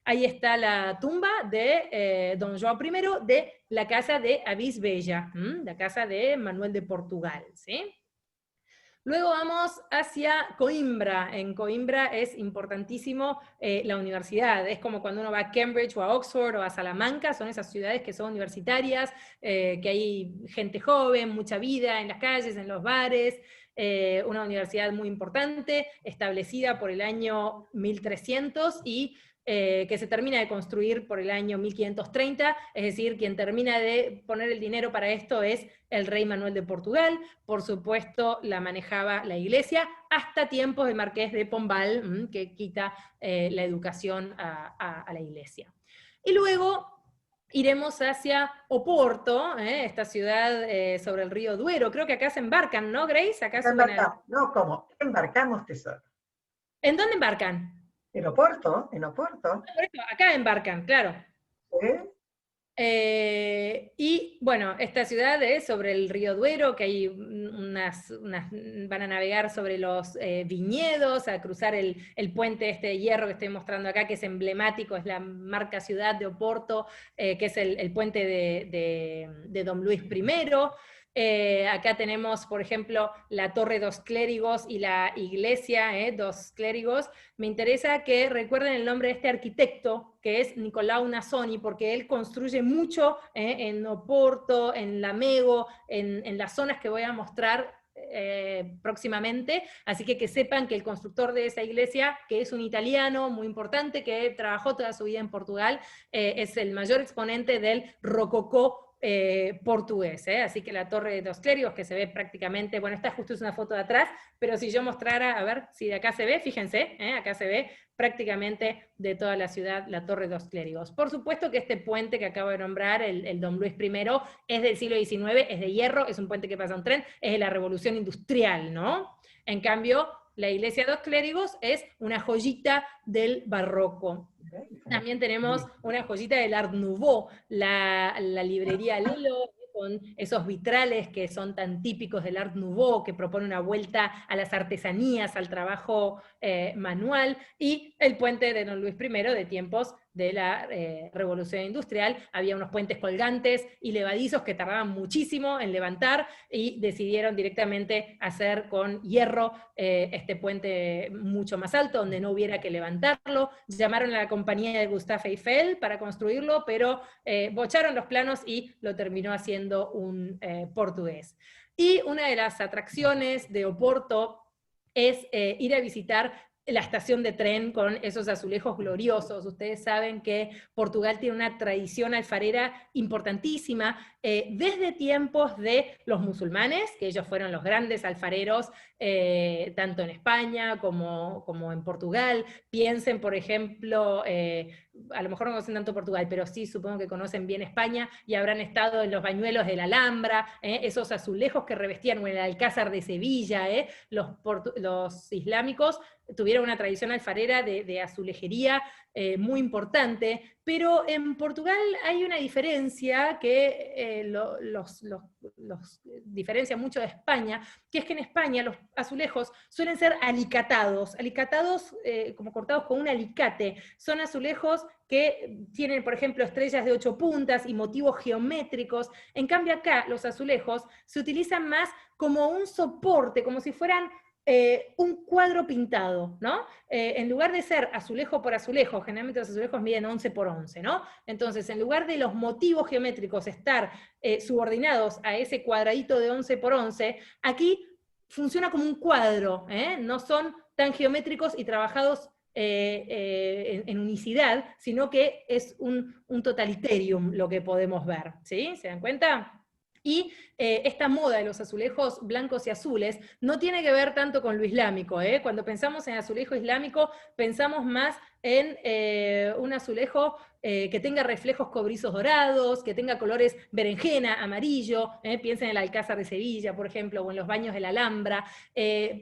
Ahí está la tumba de Don João I de la casa de Avis Bella, la casa de Manuel de Portugal, ¿sí? Luego vamos hacia Coimbra. En Coimbra es importantísimo la universidad. Es como cuando uno va a Cambridge o a Oxford o a Salamanca, son esas ciudades que son universitarias, que hay gente joven, mucha vida en las calles, en los bares. Una universidad muy importante, establecida por el año 1300 y que se termina de construir por el año 1530, es decir, quien termina de poner el dinero para esto es el rey Manuel de Portugal. Por supuesto la manejaba la iglesia, hasta tiempos del marqués de Pombal, que quita la educación a la iglesia. Y luego iremos hacia Oporto, esta ciudad sobre el río Duero. Creo que acá se embarcan, ¿no, Grace? Acá no, ¿cómo? Embarcamos, tesoro. ¿En dónde embarcan? En Oporto, en Oporto. Acá embarcan, claro. ¿Eh? Y bueno, esta ciudad es sobre el río Duero, que hay van a navegar sobre los viñedos, a cruzar el puente este de hierro que estoy mostrando acá, que es emblemático, es la marca ciudad de Oporto, que es el puente de Don Luis I. Acá tenemos, por ejemplo, la Torre dos Clérigos y la iglesia dos Clérigos. Me interesa que recuerden el nombre de este arquitecto, que es Nicolau Nasoni, porque él construye mucho en Oporto, en Lamego, en las zonas que voy a mostrar próximamente, así que sepan que el constructor de esa iglesia, que es un italiano muy importante, que trabajó toda su vida en Portugal, es el mayor exponente del rococó portugués, así que la Torre de dos Clérigos, que se ve prácticamente, bueno, esta justo es una foto de atrás, pero si yo mostrara, a ver si de acá se ve, fíjense, acá se ve prácticamente de toda la ciudad la Torre de dos Clérigos. Por supuesto que este puente que acabo de nombrar, el Don Luis I, es del siglo XIX, es de hierro, es un puente que pasa un tren, es de la Revolución Industrial, ¿no? En cambio, la iglesia de dos Clérigos es una joyita del barroco. También tenemos una joyita del Art Nouveau, la librería Lelo, con esos vitrales que son tan típicos del Art Nouveau, que propone una vuelta a las artesanías, al trabajo manual, y el puente de Don Luis I de tiempos de la Revolución Industrial. Había unos puentes colgantes y levadizos que tardaban muchísimo en levantar, y decidieron directamente hacer con hierro este puente mucho más alto, donde no hubiera que levantarlo. Llamaron a la compañía de Gustave Eiffel para construirlo, pero bocharon los planos y lo terminó haciendo un portugués. Y una de las atracciones de Oporto es ir a visitar la estación de tren con esos azulejos gloriosos. Ustedes saben que Portugal tiene una tradición alfarera importantísima, desde tiempos de los musulmanes, que ellos fueron los grandes alfareros, tanto en España como en Portugal. Piensen, por ejemplo, a lo mejor no conocen tanto Portugal, pero sí supongo que conocen bien España, y habrán estado en los bañuelos de la Alhambra, esos azulejos que revestían, o en el Alcázar de Sevilla, los islámicos tuvieron una tradición alfarera de azulejería muy importante, pero en Portugal hay una diferencia que los diferencia mucho de España, que es que en España los azulejos suelen ser alicatados, como cortados con un alicate. Son azulejos que tienen, por ejemplo, estrellas de 8 puntas y motivos geométricos. En cambio acá los azulejos se utilizan más como un soporte, como si fueran un cuadro pintado, ¿no? En lugar de ser azulejo por azulejo, generalmente los azulejos miden 11 por 11, ¿no? Entonces, en lugar de los motivos geométricos estar subordinados a ese cuadradito de 11 por 11, aquí funciona como un cuadro, no son tan geométricos y trabajados en unicidad, sino que es un totaliterium lo que podemos ver, ¿sí? ¿Se dan cuenta? Y esta moda de los azulejos blancos y azules no tiene que ver tanto con lo islámico. Cuando pensamos en azulejo islámico, pensamos más en un azulejo que tenga reflejos cobrizos dorados, que tenga colores berenjena, amarillo, piensen en el Alcázar de Sevilla, por ejemplo, o en los baños de la Alhambra.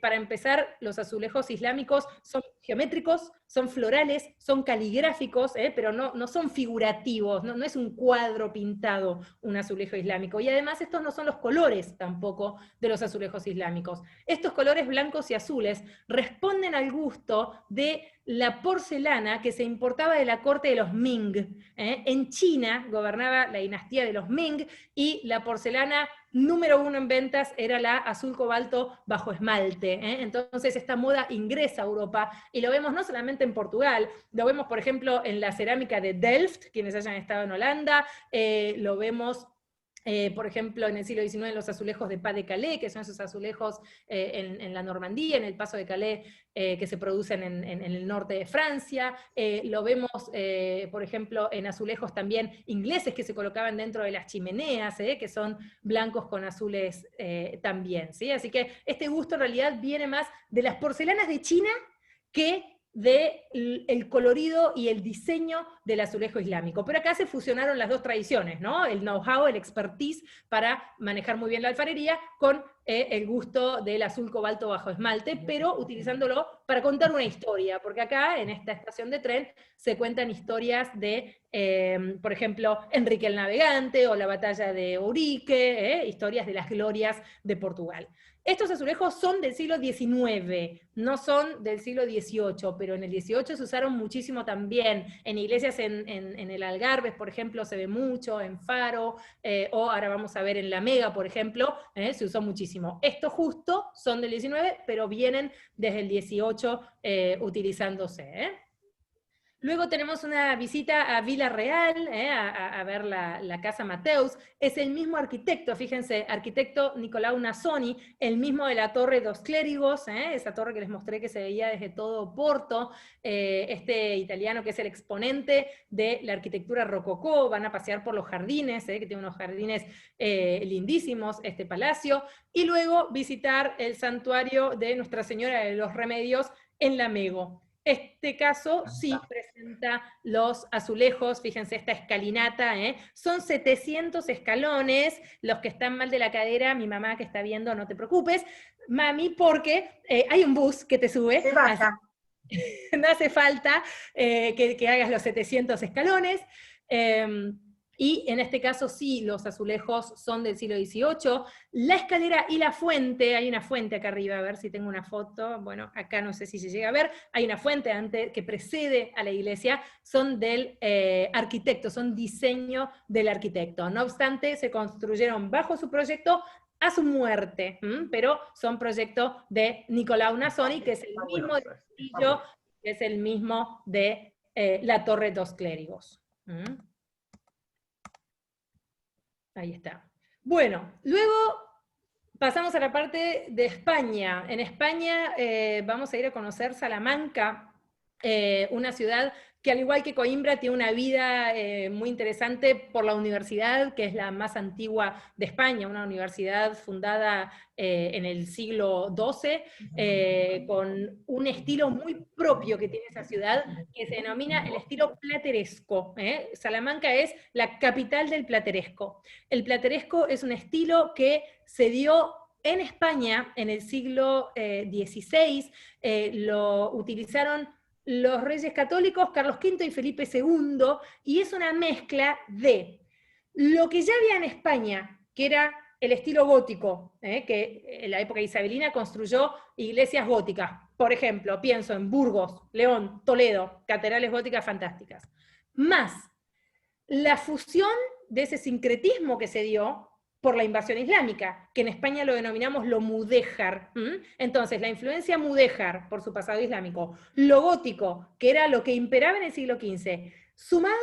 Para empezar, los azulejos islámicos son geométricos, son florales, son caligráficos, pero no son figurativos, no es un cuadro pintado un azulejo islámico. Y además estos no son los colores tampoco de los azulejos islámicos. Estos colores blancos y azules responden al gusto de la porcelana que se importaba de la corte de los Ming. En China gobernaba la dinastía de los Ming, y la porcelana número 1 en ventas era la azul cobalto bajo esmalte. Entonces esta moda ingresa a Europa, y lo vemos no solamente en Portugal, lo vemos por ejemplo en la cerámica de Delft, quienes hayan estado en Holanda, lo vemos por ejemplo, en el siglo XIX, los azulejos de Pas de Calais, que son esos azulejos en la Normandía, en el Paso de Calais, que se producen en el norte de Francia. Lo vemos, por ejemplo, en azulejos también ingleses que se colocaban dentro de las chimeneas, que son blancos con azules también, ¿sí? Así que este gusto en realidad viene más de las porcelanas de China que del colorido y el diseño del azulejo islámico. Pero acá se fusionaron las dos tradiciones, ¿no? El know-how, el expertise para manejar muy bien la alfarería, con el gusto del azul cobalto bajo esmalte, pero utilizándolo para contar una historia, porque acá, en esta estación de tren, se cuentan historias de, por ejemplo, Enrique el Navegante, o la batalla de Ourique, historias de las glorias de Portugal. Estos azulejos son del siglo XIX, no son del siglo XVIII, pero en el XVIII se usaron muchísimo también. En iglesias en el Algarve, por ejemplo, se ve mucho, en Faro, o ahora vamos a ver en La Mega, por ejemplo, se usó muchísimo. Estos justo son del XIX, pero vienen desde el XVIII utilizándose. Luego tenemos una visita a Vila Real, a ver la Casa Mateus. Es el mismo arquitecto, fíjense, arquitecto Nicolau Nasoni, el mismo de la Torre dos Clérigos, esa torre que les mostré que se veía desde todo Porto, este italiano que es el exponente de la arquitectura rococó. Van a pasear por los jardines, que tiene unos jardines lindísimos, este palacio, y luego visitar el santuario de Nuestra Señora de los Remedios en Lamego. Este caso sí presenta los azulejos, fíjense esta escalinata, son 700 escalones. Los que están mal de la cadera, mi mamá que está viendo, no te preocupes, mami, porque hay un bus que te sube. Se baja. No hace falta que hagas los 700 escalones. Y en este caso sí, los azulejos son del siglo XVIII. La escalera y la fuente, hay una fuente acá arriba, a ver si tengo una foto, bueno, acá no sé si se llega a ver, hay una fuente antes que precede a la iglesia, son del arquitecto, son diseño del arquitecto. No obstante, se construyeron bajo su proyecto a su muerte, pero son proyecto de Nicolau Nasoni, que es el mismo de Castillo, que es el mismo de la Torre dos Clérigos. Ahí está. Bueno, luego Pasamos a la parte de España. En España vamos a ir a conocer Salamanca, una ciudad que al igual que Coimbra tiene una vida muy interesante por la universidad, que es la más antigua de España, una universidad fundada en el siglo XII, con un estilo muy propio que tiene esa ciudad, que se denomina el estilo plateresco. Salamanca es la capital del plateresco. El plateresco es un estilo que se dio en España en el siglo XVI, lo utilizaron los reyes católicos, Carlos V y Felipe II, y es una mezcla de lo que ya había en España, que era el estilo gótico, que en la época isabelina construyó iglesias góticas. Por ejemplo, pienso en Burgos, León, Toledo, catedrales góticas fantásticas. Más la fusión de ese sincretismo que se dio por la invasión islámica, que en España lo denominamos lo mudéjar. Entonces, la influencia mudéjar por su pasado islámico, lo gótico, que era lo que imperaba en el siglo XV, sumado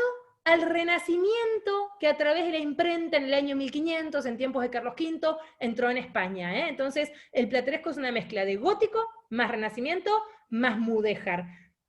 al Renacimiento que a través de la imprenta en el año 1500, en tiempos de Carlos V, entró en España. Entonces, el plateresco es una mezcla de gótico, más Renacimiento, más mudéjar.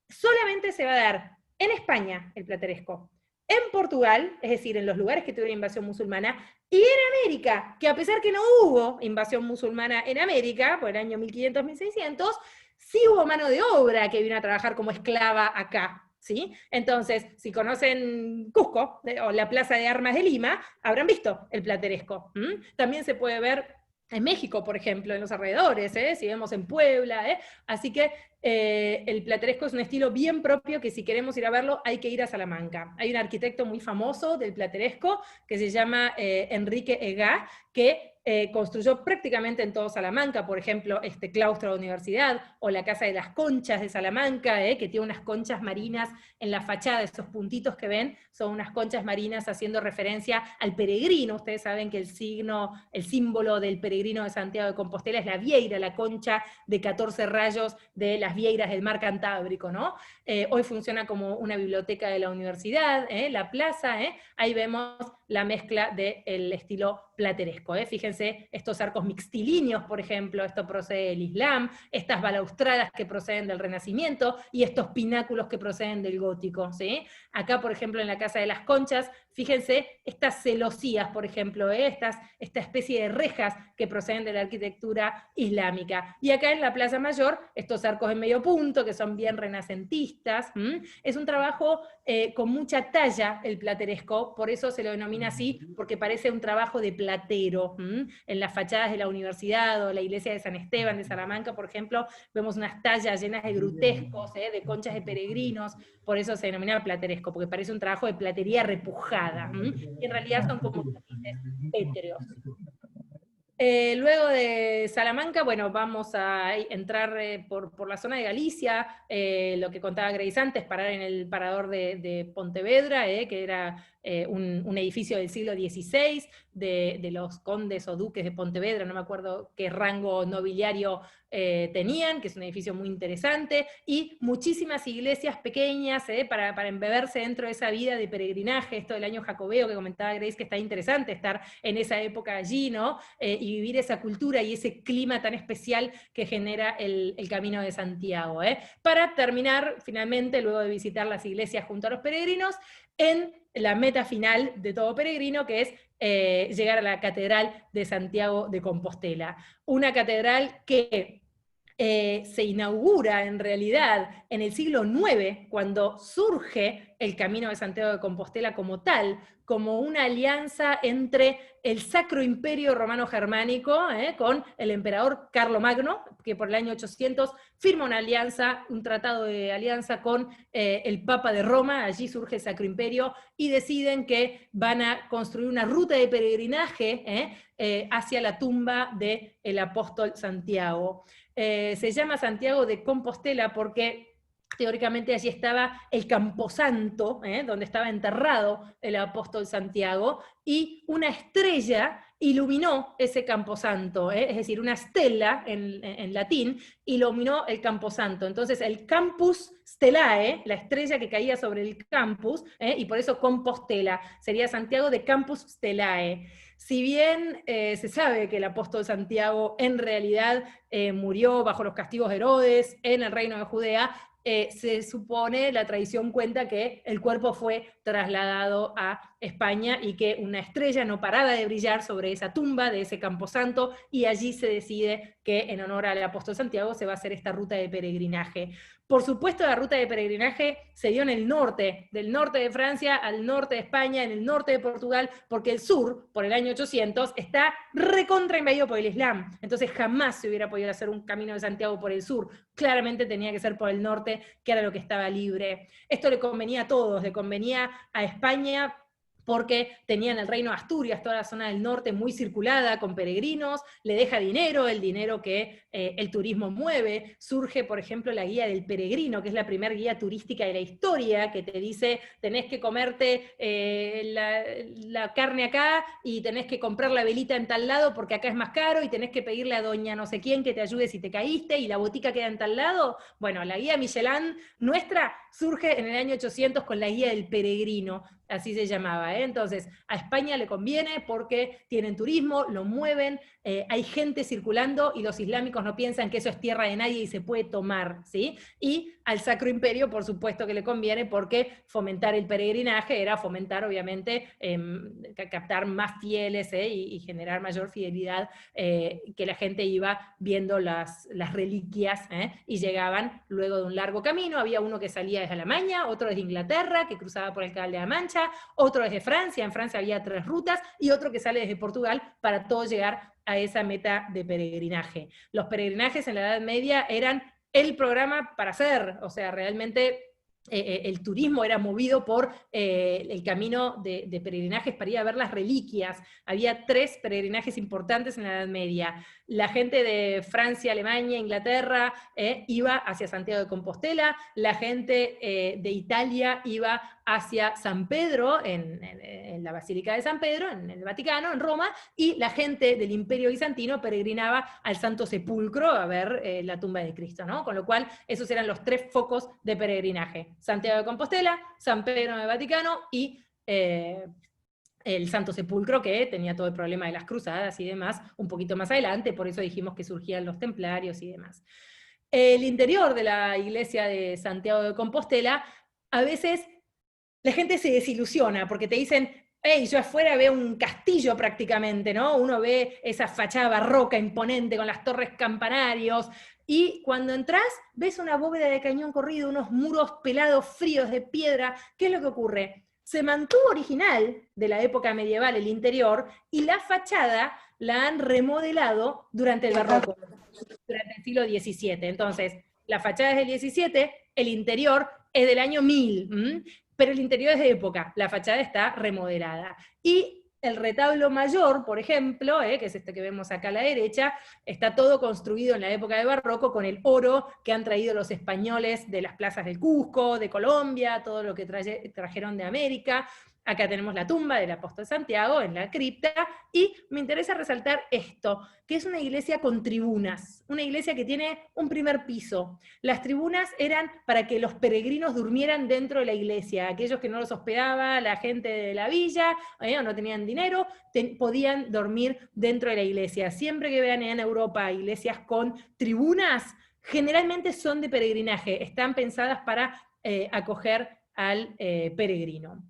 Solamente se va a dar en España el plateresco, en Portugal, es decir, en los lugares que tuvieron invasión musulmana, y en América, que a pesar que no hubo invasión musulmana en América, por el año 1500-1600, sí hubo mano de obra que vino a trabajar como esclava acá, ¿sí? Entonces, si conocen Cusco, o la Plaza de Armas de Lima, habrán visto el plateresco. También se puede ver en México, por ejemplo, en los alrededores, si vemos en Puebla, así que el plateresco es un estilo bien propio que si queremos ir a verlo hay que ir a Salamanca. Hay un arquitecto muy famoso del plateresco que se llama Enrique Egá, que construyó prácticamente en todo Salamanca, por ejemplo, este claustro de la universidad, o la Casa de las Conchas de Salamanca, que tiene unas conchas marinas en la fachada, esos puntitos que ven, son unas conchas marinas haciendo referencia al peregrino. Ustedes saben que el símbolo del peregrino de Santiago de Compostela es la vieira, la concha de 14 rayos de las vieiras del mar Cantábrico, ¿no? Hoy funciona como una biblioteca de la universidad, la plaza, ahí vemos la mezcla del estilo plateresco. Fíjense, estos arcos mixtilíneos, por ejemplo, esto procede del Islam, estas balaustradas que proceden del Renacimiento, y estos pináculos que proceden del gótico, ¿sí? Acá, por ejemplo, en la Casa de las Conchas, fíjense estas celosías, por ejemplo, esta especie de rejas que proceden de la arquitectura islámica. Y acá en la Plaza Mayor, estos arcos en medio punto, que son bien renacentistas. Es un trabajo con mucha talla el plateresco, por eso se lo denomina así, porque parece un trabajo de platero. En las fachadas de la universidad o la iglesia de San Esteban de Salamanca, por ejemplo, vemos unas tallas llenas de grutescos, de conchas de peregrinos, por eso se denomina plateresco, porque parece un trabajo de platería repujada, y en realidad son como tapices pétreos. Luego de Salamanca, bueno, vamos a entrar por la zona de Galicia, lo que contaba Grace antes, parar en el parador de Pontevedra, que era un edificio del siglo XVI, de los condes o duques de Pontevedra, no me acuerdo qué rango nobiliario tenían, que es un edificio muy interesante, y muchísimas iglesias pequeñas para embeberse dentro de esa vida de peregrinaje, esto del año jacobeo que comentaba Grace, que está interesante estar en esa época allí, ¿no? Y vivir esa cultura y ese clima tan especial que genera el Camino de Santiago. Para terminar, finalmente, luego de visitar las iglesias junto a los peregrinos, en la meta final de todo peregrino, que es llegar a la Catedral de Santiago de Compostela. Una catedral que se inaugura en realidad en el siglo IX, cuando surge el Camino de Santiago de Compostela como tal, como una alianza entre el Sacro Imperio Romano Germánico, con el emperador Carlomagno, que por el año 800 firma una alianza, un tratado de alianza con el Papa de Roma, allí surge el Sacro Imperio, y deciden que van a construir una ruta de peregrinaje hacia la tumba del apóstol Santiago. Se llama Santiago de Compostela porque teóricamente allí estaba el Camposanto, donde estaba enterrado el apóstol Santiago, y una estrella iluminó ese Camposanto, es decir, una stella en latín, iluminó el Camposanto. Entonces el Campus Stellae, la estrella que caía sobre el campus, y por eso Compostela, sería Santiago de Campus Stellae. Si bien se sabe que el apóstol Santiago en realidad murió bajo los castigos de Herodes en el reino de Judea, se supone, la tradición cuenta que el cuerpo fue trasladado a España y que una estrella no paraba de brillar sobre esa tumba de ese camposanto, y allí se decide que en honor al apóstol Santiago se va a hacer esta ruta de peregrinaje. Por supuesto, la ruta de peregrinaje se dio en el norte, del norte de Francia al norte de España, en el norte de Portugal, porque el sur, por el año 800, está recontra invadido por el Islam. Entonces jamás se hubiera podido hacer un camino de Santiago por el sur. Claramente tenía que ser por el norte, que era lo que estaba libre. Esto le convenía a todos, le convenía a España, porque tenían el reino de Asturias, toda la zona del norte muy circulada con peregrinos, le deja dinero, el dinero que el turismo mueve. Surge, por ejemplo, la guía del peregrino, que es la primera guía turística de la historia, que te dice, tenés que comerte la carne acá, y tenés que comprar la velita en tal lado porque acá es más caro, y tenés que pedirle a doña no sé quién que te ayude si te caíste, y la botica queda en tal lado. Bueno, la guía Michelin nuestra surge en el año 800 con la guía del peregrino, así se llamaba. Entonces, a España le conviene porque tienen turismo, lo mueven, hay gente circulando, y los islámicos no piensan que eso es tierra de nadie y se puede tomar, ¿sí? Y al Sacro Imperio, por supuesto que le conviene, porque fomentar el peregrinaje era fomentar, obviamente, captar más fieles, y generar mayor fidelidad, que la gente iba viendo las reliquias, y llegaban luego de un largo camino. Había uno que salía desde Alemania, otro desde Inglaterra, que cruzaba por el Canal de la Mancha, otro desde Francia, en Francia había 3 rutas, y otro que sale desde Portugal, para todos llegar a esa meta de peregrinaje. Los peregrinajes en la Edad Media eran el programa para hacer, o sea, realmente el turismo era movido por el camino de peregrinajes para ir a ver las reliquias. Había 3 peregrinajes importantes en la Edad Media. La gente de Francia, Alemania, Inglaterra iba hacia Santiago de Compostela, la gente de Italia iba hacia San Pedro, en la Basílica de San Pedro, en el Vaticano, en Roma, y la gente del Imperio Bizantino peregrinaba al Santo Sepulcro a ver la tumba de Cristo, ¿no? Con lo cual, esos eran los 3 focos de peregrinaje: Santiago de Compostela, San Pedro en el Vaticano, y el Santo Sepulcro, que tenía todo el problema de las cruzadas y demás, un poquito más adelante, por eso dijimos que surgían los templarios y demás. El interior de la iglesia de Santiago de Compostela, a veces la gente se desilusiona, porque te dicen, hey, yo afuera veo un castillo prácticamente, ¿no? Uno ve esa fachada barroca imponente con las torres campanarios, y cuando entras ves una bóveda de cañón corrido, unos muros pelados fríos de piedra. ¿Qué es lo que ocurre? Se mantuvo original de la época medieval el interior, y la fachada la han remodelado durante el barroco, durante el siglo XVII. Entonces, la fachada es del XVII, el interior es del año 1000, pero el interior es de época, la fachada está remodelada. Y el retablo mayor, por ejemplo, que es este que vemos acá a la derecha, está todo construido en la época de barroco con el oro que han traído los españoles de las plazas del Cusco, de Colombia, todo lo que trajeron de América. Acá tenemos la tumba del apóstol Santiago en la cripta, y me interesa resaltar esto, que es una iglesia con tribunas, una iglesia que tiene un primer piso. Las tribunas eran para que los peregrinos durmieran dentro de la iglesia. Aquellos que no los hospedaba la gente de la villa, o no tenían dinero, podían dormir dentro de la iglesia. Siempre que vean en Europa iglesias con tribunas, generalmente son de peregrinaje, están pensadas para acoger al peregrino.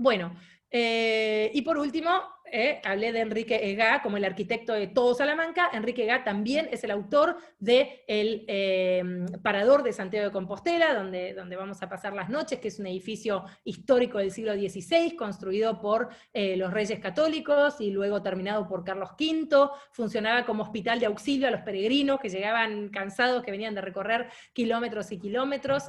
Bueno, y por último, hablé de Enrique Egá como el arquitecto de todo Salamanca. Enrique Egá también es el autor del Parador de Santiago de Compostela, donde vamos a pasar las noches, que es un edificio histórico del siglo XVI, construido por los Reyes Católicos y luego terminado por Carlos V. Funcionaba como hospital de auxilio a los peregrinos que llegaban cansados, que venían de recorrer kilómetros y kilómetros,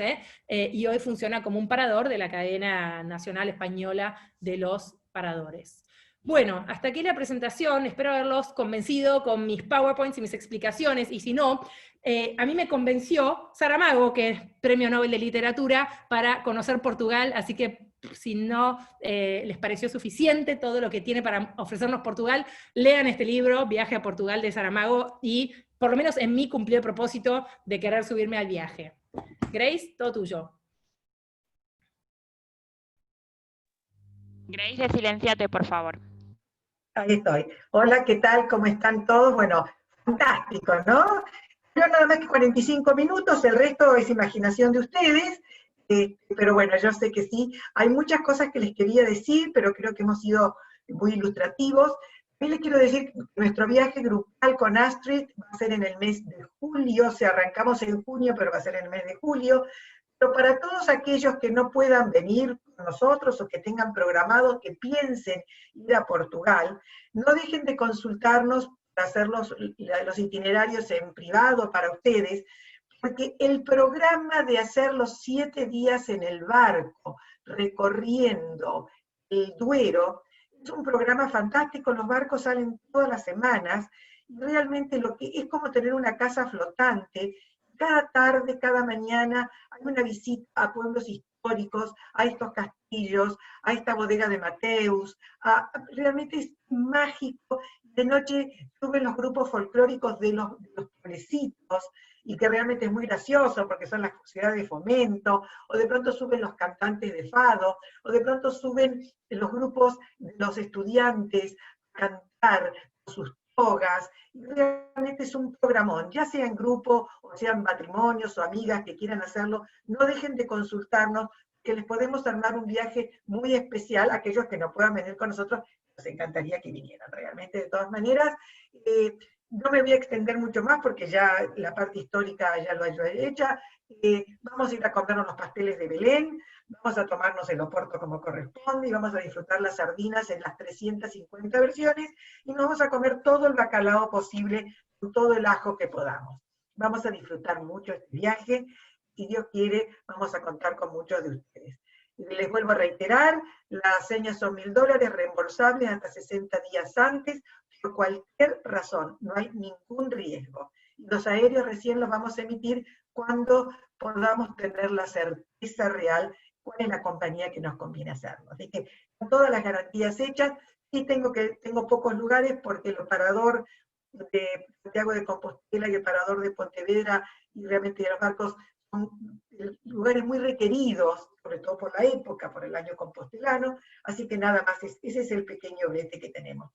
y hoy funciona como un parador de la cadena nacional española de los paradores. Bueno, hasta aquí la presentación, espero haberlos convencido con mis PowerPoints y mis explicaciones, y si no, a mí me convenció Saramago, que es Premio Nobel de Literatura, para conocer Portugal, así que si no les pareció suficiente todo lo que tiene para ofrecernos Portugal, lean este libro, Viaje a Portugal de Saramago, y por lo menos en mí cumplió el propósito de querer subirme al viaje. Grace, todo tuyo. Grace, silénciate, por favor. Ahí estoy. Hola, ¿qué tal? ¿Cómo están todos? Bueno, fantástico, ¿no? Yo nada más que 45 minutos, el resto es imaginación de ustedes, pero bueno, yo sé que sí. Hay muchas cosas que les quería decir, pero creo que hemos sido muy ilustrativos. También les quiero decir que nuestro viaje grupal con Astrid va a ser en el mes de julio, o sea, arrancamos en junio, pero va a ser en el mes de julio. Pero para todos aquellos que no puedan venir con nosotros o que tengan programado, que piensen ir a Portugal, no dejen de consultarnos para hacer los itinerarios en privado para ustedes, porque el programa de hacer los 7 días en el barco, recorriendo el Duero, es un programa fantástico. Los barcos salen todas las semanas, y realmente lo que es como tener una casa flotante. Cada tarde, cada mañana, hay una visita a pueblos históricos, a estos castillos, a esta bodega de Mateus. Realmente es mágico. De noche suben los grupos folclóricos de los pueblecitos, y que realmente es muy gracioso porque son las sociedades de fomento, o de pronto suben los cantantes de fado, o de pronto suben los grupos de los estudiantes a cantar sus togas. Realmente es un programón, ya sea en grupo, o sean matrimonios o amigas que quieran hacerlo. No dejen de consultarnos, que les podemos armar un viaje muy especial a aquellos que no puedan venir con nosotros. Nos encantaría que vinieran, realmente, de todas maneras. No me voy a extender mucho más porque ya la parte histórica ya lo he hecha. Vamos a ir a comernos los pasteles de Belén, vamos a tomarnos el oporto como corresponde, y vamos a disfrutar las sardinas en las 350 versiones, y nos vamos a comer todo el bacalao posible, con todo el ajo que podamos. Vamos a disfrutar mucho este viaje. Si Dios quiere, vamos a contar con muchos de ustedes. Les vuelvo a reiterar, las señas son $1000, reembolsables hasta 60 días antes, por cualquier razón, no hay ningún riesgo. Los aéreos recién los vamos a emitir cuando podamos tener la certeza real cuál es la compañía que nos conviene hacerlo. Así que con todas las garantías hechas, sí tengo pocos lugares porque el operador de Santiago de Compostela y el parador de Pontevedra y realmente de los barcos son lugares muy requeridos, sobre todo por la época, por el año compostelano, así que nada más, ese es el pequeño brete que tenemos.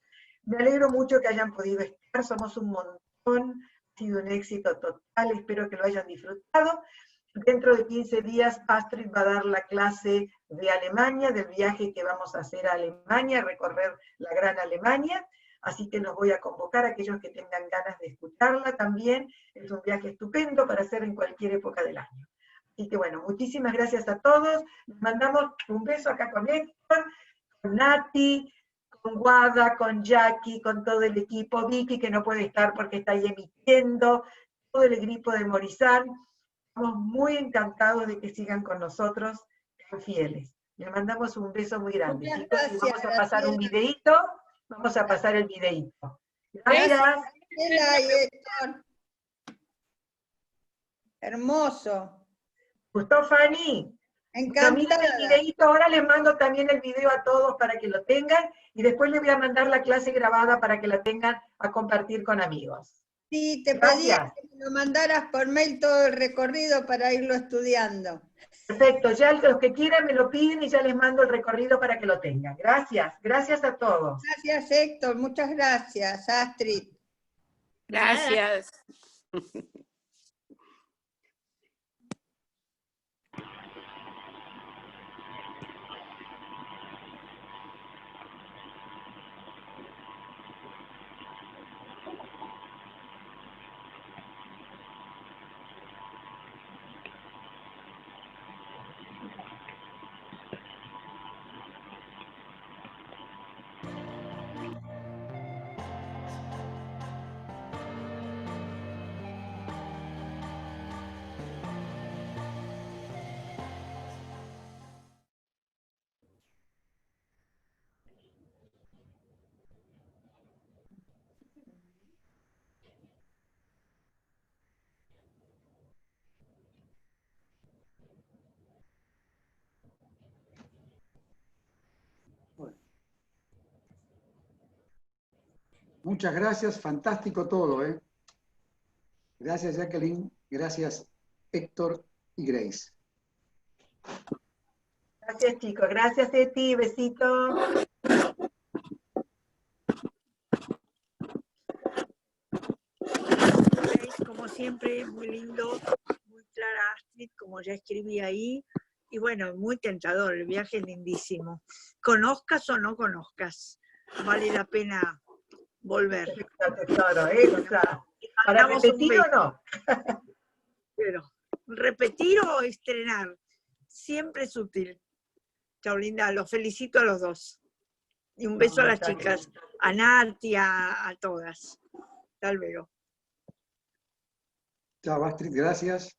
Me alegro mucho que hayan podido estar, somos un montón, ha sido un éxito total, espero que lo hayan disfrutado. Dentro de 15 días Astrid va a dar la clase de Alemania, del viaje que vamos a hacer a Alemania, recorrer la Gran Alemania, así que los voy a convocar a aquellos que tengan ganas de escucharla también. Es un viaje estupendo para hacer en cualquier época del año. Así que bueno, muchísimas gracias a todos, les mandamos un beso acá con Héctor, con Nati, con Guada, con Jackie, con todo el equipo, Vicky que no puede estar porque está ahí emitiendo, todo el equipo de Morizán. Estamos muy encantados de que sigan con nosotros, tan fieles. Les mandamos un beso muy grande, Muchas chicos, y gracias, vamos a pasar Graciela. un videíto, vamos a pasar el videíto. Gracias. Graciela y Héctor. Hermoso. ¿Gustó, Fanny? Bueno, miren el Encantada. videíto, ahora les mando también el video a todos para que lo tengan, y después les voy a mandar la clase grabada para que la tengan a compartir con amigos. Sí, te pedía Gracias. que me lo mandaras por mail todo el recorrido para irlo estudiando. Perfecto, ya los que quieran me lo piden y ya les mando el recorrido para que lo tengan. Gracias, gracias a todos. Gracias, Héctor. Muchas gracias, Astrid. Gracias. Muchas gracias, fantástico todo, ¿eh? Gracias, Jacqueline, gracias, Héctor y Grace. Gracias, chicos. Gracias, Eti. Besito. Como siempre, muy lindo, muy clara Astrid, como ya escribí ahí. Y bueno, muy tentador, el viaje es lindísimo. Conozcas o no conozcas, vale la pena volver. Tesoro, ¿eh? O sea, ¿para repetir o no? Pero, repetir o estrenar, siempre es útil. Chao, linda, los felicito a los dos. Y un beso a las chicas, a Nati, a todas. Hasta luego. Chao, Astrid, gracias.